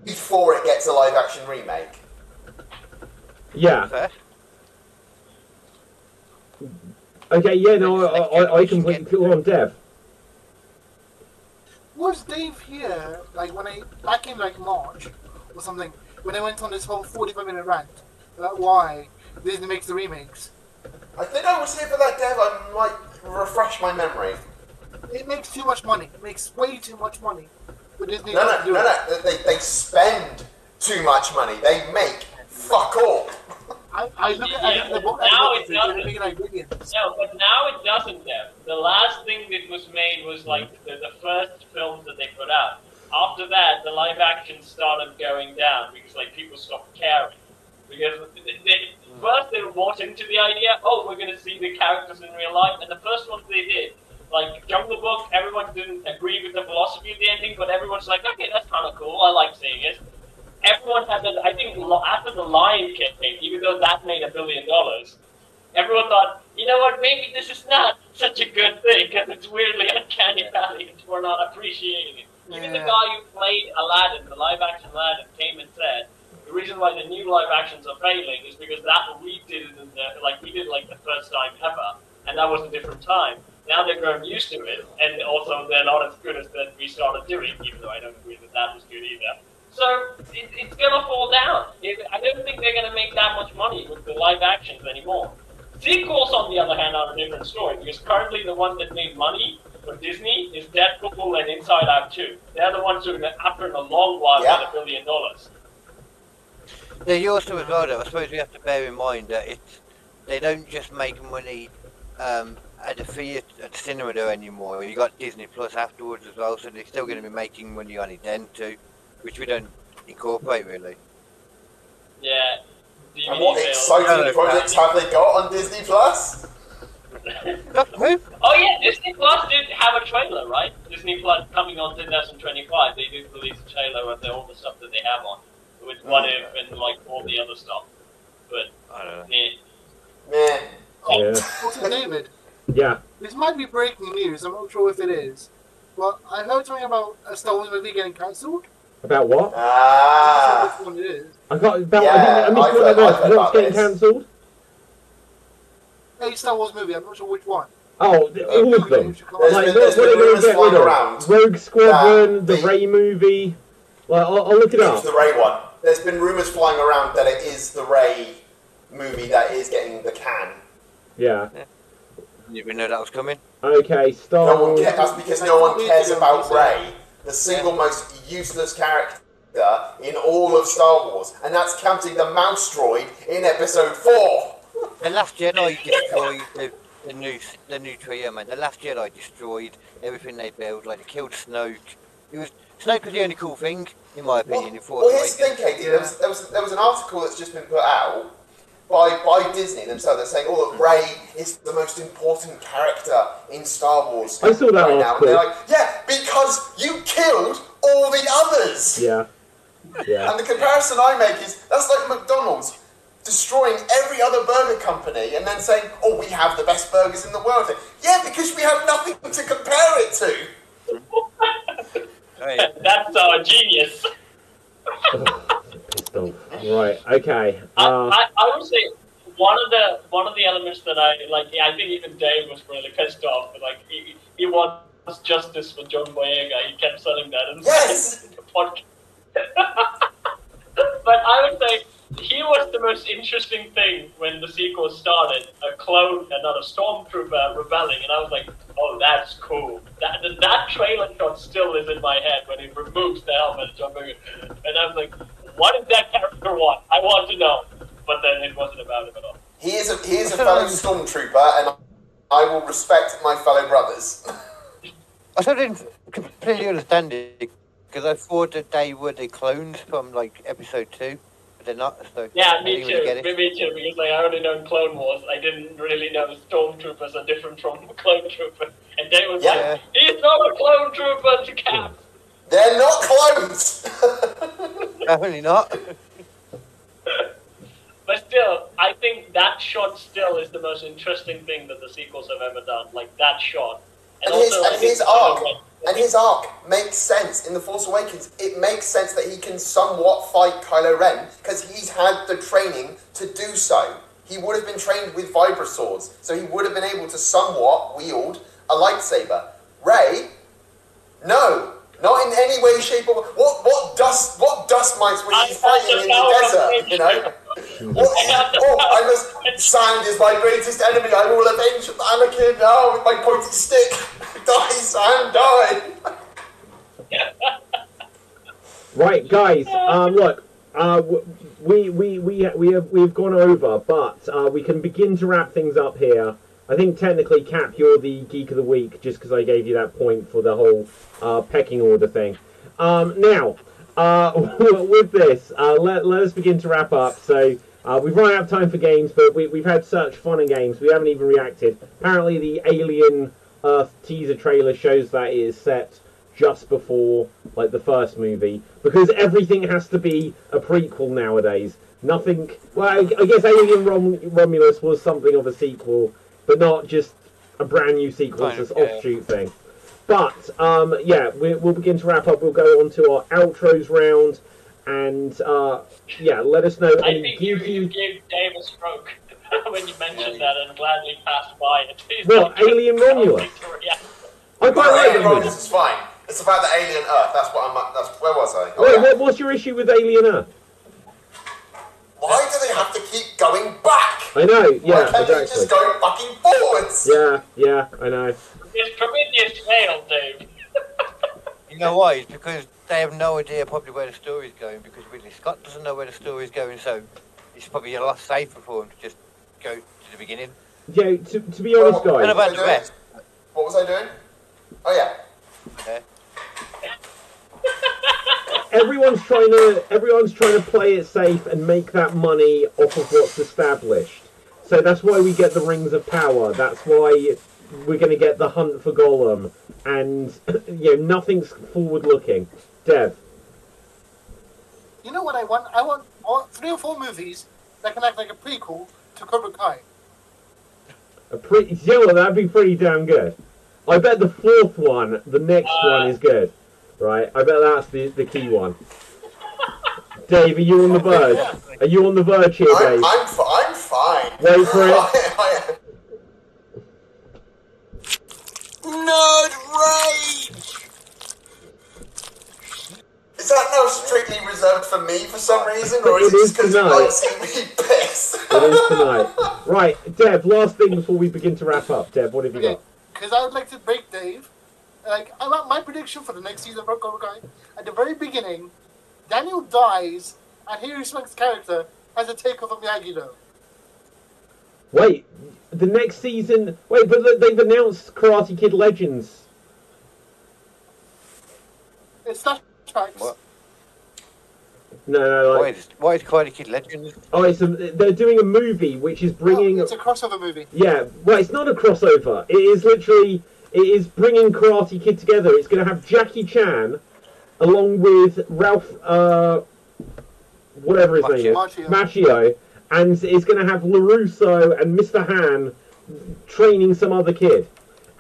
before it gets a live action remake. Yeah. Fair. Okay, yeah, no, I completely feel on Dev. was Dave here, like, back in, like, March or something, when I went on this whole 45-minute rant about why Disney makes the remakes? I think I was here for that, Dev. I might refresh my memory. It makes too much money. It makes way too much money for Disney No. to do it. They spend too much money. They make fuck all. I look at the book now and it doesn't. they're making like billions. No, but now it doesn't, Dev. The last thing that was made was like the first films that they put out. After that, the live action started going down because like people stopped caring. Because first they were bought into the idea, oh, we're going to see the characters in real life, and the first ones they did, like Jungle Book, everyone didn't agree with the philosophy of the ending, but everyone's like, okay, that's kind of cool, I like seeing it. Everyone had that, I think after The Lion King, even though that made $1 billion, everyone thought, you know what, maybe this is not such a good thing, because it's weirdly uncanny valley, and we're not appreciating it. Even the guy who played Aladdin, the live-action Aladdin, came and said, the reason why the new live actions are failing is because we did it the first time ever, and that was a different time. Now they've grown used to it, and also they're not as good as that we started doing, even though I don't agree that was good either. So it's gonna fall down. I don't think they're gonna make that much money with the live actions anymore. Sequels, on the other hand, are a different story, because currently the one that made money for Disney is Deadpool and Inside Out 2. They're the ones who, after a long while, get $1 billion. Yeah, you also as well, though, I suppose we have to bear in mind that they don't just make money at the theatre, at the cinema though anymore. You got Disney Plus afterwards as well, so they're still going to be making money on it then too, which we don't incorporate really. Yeah. And what exciting projects have they got on Disney Plus? Oh yeah, Disney Plus did have a trailer, right? Disney Plus coming on 2025. They did release a trailer of all the stuff that they have on, with What If and like all the other stuff. But I don't know. Meh. Also, David, Yeah. this might be breaking news. I'm not sure if it is, but I heard something about a Star Wars movie getting cancelled. About what? I'm not sure which one it is. I got about. Yeah, I missed I've what heard that was. about What's getting this. cancelled? A Star Wars movie. I'm not sure which one. Oh, all of them. There's Like, been what are they going rumours to get flying rid of? around. Rogue Squadron, the the- Rey movie. Like, I'll look it It up. was the Ray one. There's been rumours flying around that it is the Ray movie that is getting the can. Yeah. You didn't know that was coming? Okay, Star No one Wars. cares. That's because no one cares about Ray, the single most useless character in all of Star Wars, and that's counting the mouse droid in Episode 4. The Last Jedi destroyed the new trio, man. The Last Jedi destroyed everything they built. Like they killed Snoke. Snoke was the only cool thing, in my opinion. Well, here's the thing, Katie. There was an article that's just been put out by Disney themselves. They're saying, "Oh, look, Rey is the most important character in Star Wars." I saw that right now. And article. they're like, "Yeah, because you killed all the others." Yeah. Yeah. And the comparison I make is that's like McDonald's destroying every other burger company and then saying, "Oh, we have the best burgers in the world." Yeah, because we have nothing to compare it to. That's our genius. Pissed off. Right. Okay. I would say one of the elements that I like. I think even Dave was really pissed off. But like he wants justice for John Boyega. He kept saying that in the podcast. But I would say he was the most interesting thing when the sequel started. A clone and not a stormtrooper rebelling, and I was like, "Oh, that's cool." That trailer shot still is in my head when he removes the helmet of John Boyega, and I was like, "What did that character want? I want to know." But then it wasn't about him at all. He is a fellow stormtrooper, and I will respect my fellow brothers. I still didn't completely understand it because I thought that they were the clones from like episode 2, but they're not. So Yeah, I me didn't too. really get it. Me too. Because like, I only known Clone Wars. I didn't really know the stormtroopers are different from a clone trooper. And Dave was like, "He's not a clone trooper to Cap." They're not clones. Definitely not. But still, I think that shot still is the most interesting thing that the sequels have ever done. Like that shot. And his arc makes sense in The Force Awakens. It makes sense that he can somewhat fight Kylo Ren because he's had the training to do so. He would have been trained with vibra swords, so he would have been able to somewhat wield a lightsaber. Rey, no, not in any way, shape, or what dust mites was he fighting in the desert? You know. I must. Sand is my greatest enemy. I will avenge Anakin now with my pointy stick. Die, Sand, die. Right, guys. Look. We've gone over, but we can begin to wrap things up here. I think technically, Cap, you're the Geek of the Week, just because I gave you that point for the whole pecking order thing. Now, with this, let us begin to wrap up. So we've run out of time for games, but we've had such fun and games. We haven't even reacted. Apparently, the Alien Earth teaser trailer shows that it is set just before like the first movie, because everything has to be a prequel nowadays. Nothing. Well, I guess Alien Romulus was something of a sequel, but not just a brand new sequel. It's this offshoot thing. But yeah, we'll begin to wrap up. We'll go on to our outros round, and yeah, let us know I any think you geeky. gave Dave a stroke when you mentioned that and gladly passed by it. What, Alien Romulus? I quite like Alien it. Romulus is fine. It's about the alien Earth. That's what I'm. That's where was I? Oh, Wait, yeah. what's your issue with Alien Earth? Why do they have to keep going back? I know. Yeah, Why can't they exactly. just go fucking forwards? Yeah, I know. It's Prometheus failed, Dave. You know why? It's because they have no idea probably where the story's going, because Ridley Scott doesn't know where the story's going, so it's probably a lot safer for him to just go to the beginning. Yeah, to be honest, What guys. about the rest? What was I doing? Oh yeah. Yeah. Everyone's trying to play it safe and make that money off of what's established. So that's why we get the Rings of Power. That's why we're going to get the Hunt for Gollum, and you know, nothing's forward-looking. Dev. You know what I want? I want 3 or 4 movies that can act like a prequel to Cobra Kai. You know what, that'd be pretty damn good. I bet the 4th one, the next one, is good. Right? I bet that's the key one. Dave, are you on the verge? Are you on the verge here, Dave? I'm fine. Wait for it. Nerd rage! Is that now strictly reserved for me for some reason, or is it just because you like seeing me piss? It is tonight. Right, Dev, last thing before we begin to wrap up. Dev, what have you got? Because I would like to break Dave. Like, my prediction for the next season of Cobra Kai, at the very beginning, Daniel dies, and Harry Swank's character has a takeover Miyagi-Do. Wait, the next season. Wait, but they've announced Karate Kid Legends. It's flashbacks. What? No, like, What is Karate Kid Legends? oh, they're doing a movie which is bringing. It's a crossover movie. Yeah, well, it's not a crossover. It is literally. It is bringing Karate Kid together. It's going to have Jackie Chan, along with Ralph, whatever his name is, Macchio, and it's going to have LaRusso and Mr. Han training some other kid.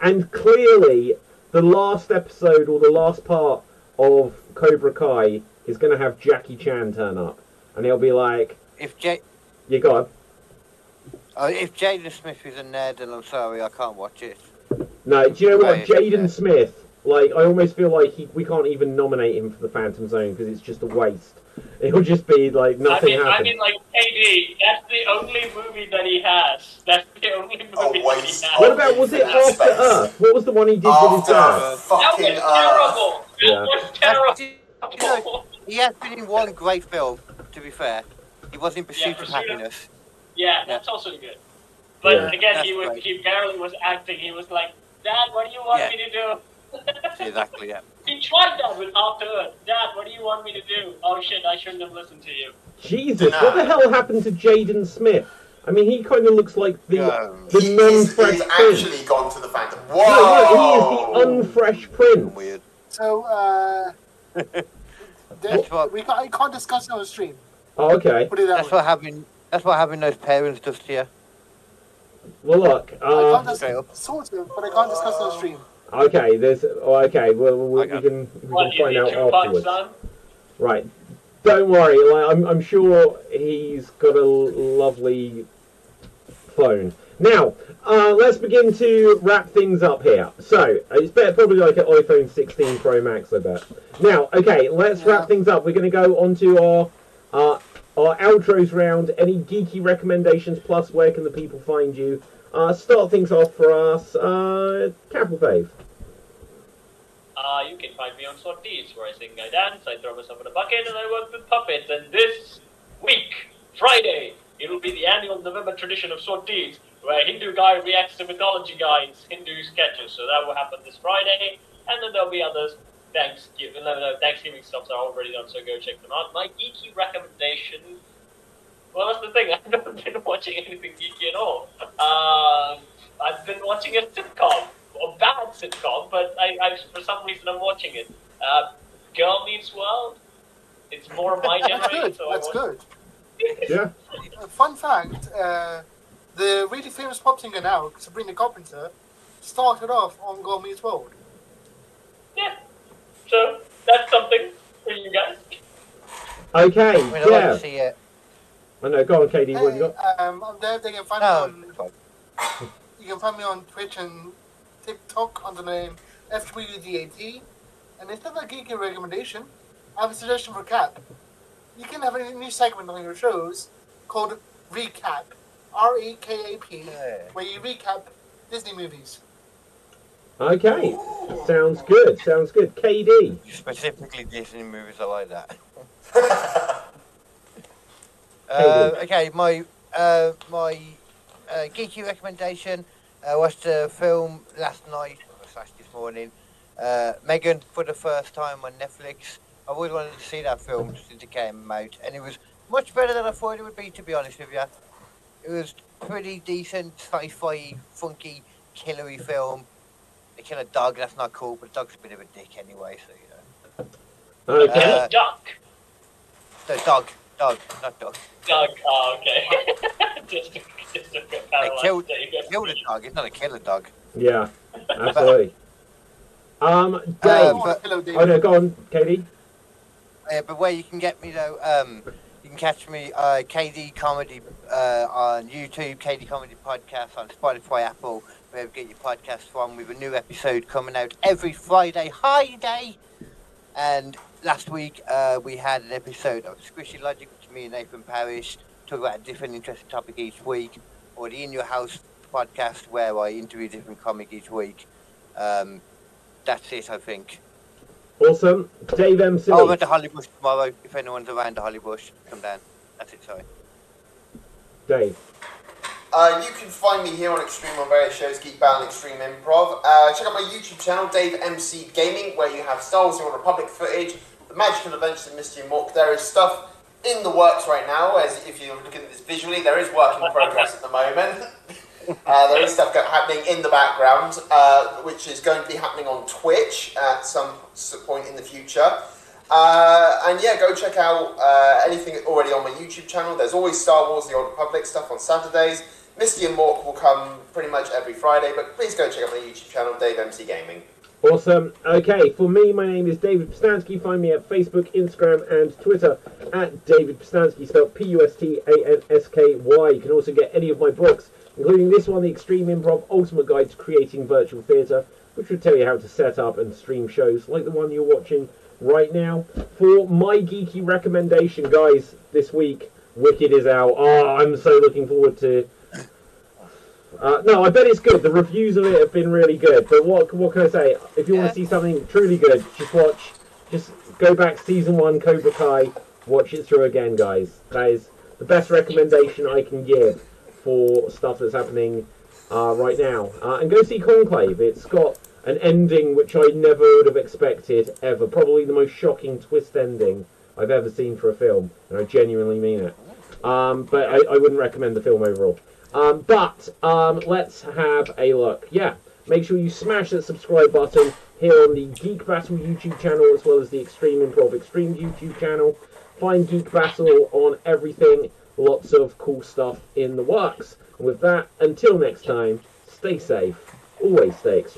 And clearly, the last episode or the last part of Cobra Kai is going to have Jackie Chan turn up, and he'll be like, "You got." If Jaden Smith is a nerd, then I'm sorry, I can't watch it. No, do you know what, Jaden Smith? Like, I almost feel like we can't even nominate him for the Phantom Zone because it's just a waste. It'll just be like nothing happens. I mean, like KD, that's the only movie that he has. That's the only movie that he has. What about, was it After Earth? What was the one he did with his dad? That was terrible. Yeah. That was terrible. He has been in one great film, to be fair. He was in Pursuit of Happiness. Yeah, that's also good. But Yeah. again, he barely was acting. He was like, "Dad, what do you want me to do?" Exactly, yeah. He tried that with After Earth. "Dad, what do you want me to do?" "Oh shit, I shouldn't have listened to you." Jesus, what the hell happened to Jaden Smith? I mean, he kind of looks like the non-fresh He's prince. actually gone to the Phantom. No, Whoa! he is the unfresh prince. Weird. So, I can't discuss it on the stream. Oh, okay. Put it that way. That's what having those parents does to you. Well, look. I can't sort of, but I can't discuss it on the stream. Okay, there's. Oh, okay, well, we can find out afterwards. Right. Don't worry. Like, I'm sure he's got a lovely phone. Now, let's begin to wrap things up here. So, it's probably like an iPhone 16 Pro Max, I bet. Now, okay, let's wrap things up. We're going to go on to our outros round. Any geeky recommendations, plus where can the people find you? Start things off for us. Capital Fave. You can find me on Sorties, where I sing, I dance, I throw myself in a bucket, and I work with puppets. And this week, Friday, it will be the annual November tradition of Sorties, where a Hindu guy reacts to mythology guys' Hindu sketches. So that will happen this Friday, and then there'll be others. Thanksgiving stuffs are already done, so go check them out. My geeky recommendation. Well, that's the thing. I've never been watching anything geeky at all. I've been watching a sitcom. A bad sitcom, but I for some reason I'm watching it. Girl Meets World. It's more of my generation. That's good. Yeah. Fun fact: the really famous pop singer now, Sabrina Carpenter, started off on Girl Meets World. Yeah. So that's something for you guys. Okay. I mean, I'd like to see it. I know. Go on, KD. What have you got? I'm there. They can find me on. You can find me on Twitch and TikTok under the name FWDAT. And instead of a geeky recommendation, I have a suggestion for Cap. You can have a new segment on your shows called Recap, REKAP, where you recap Disney movies. Okay. Sounds good. Sounds good. KD. Specifically Disney movies, I like that. KD. Okay, my geeky recommendation. I watched a film last night, or this morning. Megan, for the first time on Netflix. I always wanted to see that film since it came out, and it was much better than I thought it would be, to be honest with you. It was pretty decent, sci-fi, funky, killery film. They kill a dog, that's not cool, but the dog's a bit of a dick anyway, so you know. Okay. Duck. The dog, not dog. Duck. Oh, okay. just a They killed a dog, it's not a killer dog. Yeah. Absolutely. Dave. Oh no, go on, KD. But where you can get me though, you can catch me KD Comedy on YouTube, KD Comedy Podcast on Spotify, Apple, wherever you get your podcast from, with a new episode coming out every Friday. Hi day! And last week we had an episode of Squishy Logic, which me and Nathan Parrish talk about a different interesting topic each week, or the In Your House podcast where I interview a different comic each week. That's it, I think. Awesome. Dave MC. Oh, I'm at the Hollybush tomorrow. If anyone's around the Hollybush, come down. That's it, sorry. Dave. You can find me here on Xstreamed on various shows, Geek Battle and Xstream Improv. Check out my YouTube channel, Dave MC Gaming, where you have Star Wars: The Old Republic footage, the magical adventures of Misty and Mork. There is stuff in the works right now, as if you're looking at this visually, there is work in progress at the moment. There is stuff happening in the background, which is going to be happening on Twitch at some point in the future. And yeah, go check out anything already on my YouTube channel. There's always Star Wars: The Old Republic stuff on Saturdays. Misty and Mork will come pretty much every Friday, but please go check out my YouTube channel, Dave MC Gaming. Awesome. Okay, for me, my name is David Pistansky. Find me at Facebook, Instagram, and Twitter at David Pistansky, spelled P-U-S-T-A-N-S-K-Y. You can also get any of my books, including this one, The Xstream Improv Ultimate Guide to Creating Virtual Theatre, which will tell you how to set up and stream shows like the one you're watching right now. For my geeky recommendation, guys, this week, Wicked is out. Oh, I'm so looking forward to... no, I bet it's good. The reviews of it have been really good. But what can I say? If you want to see something truly good, just go back season 1 Cobra Kai, watch it through again, guys. That is the best recommendation I can give for stuff that's happening right now. And go see Conclave. It's got an ending which I never would have expected ever. Probably the most shocking twist ending I've ever seen for a film, and I genuinely mean it. But I wouldn't recommend the film overall. But let's have a look. Yeah, make sure you smash that subscribe button here on the Geek Battle YouTube channel, as well as the Xstream Improv Xstreamed YouTube channel. Find Geek Battle on everything. Lots of cool stuff in the works. And with that, until next time, stay safe. Always stay extreme.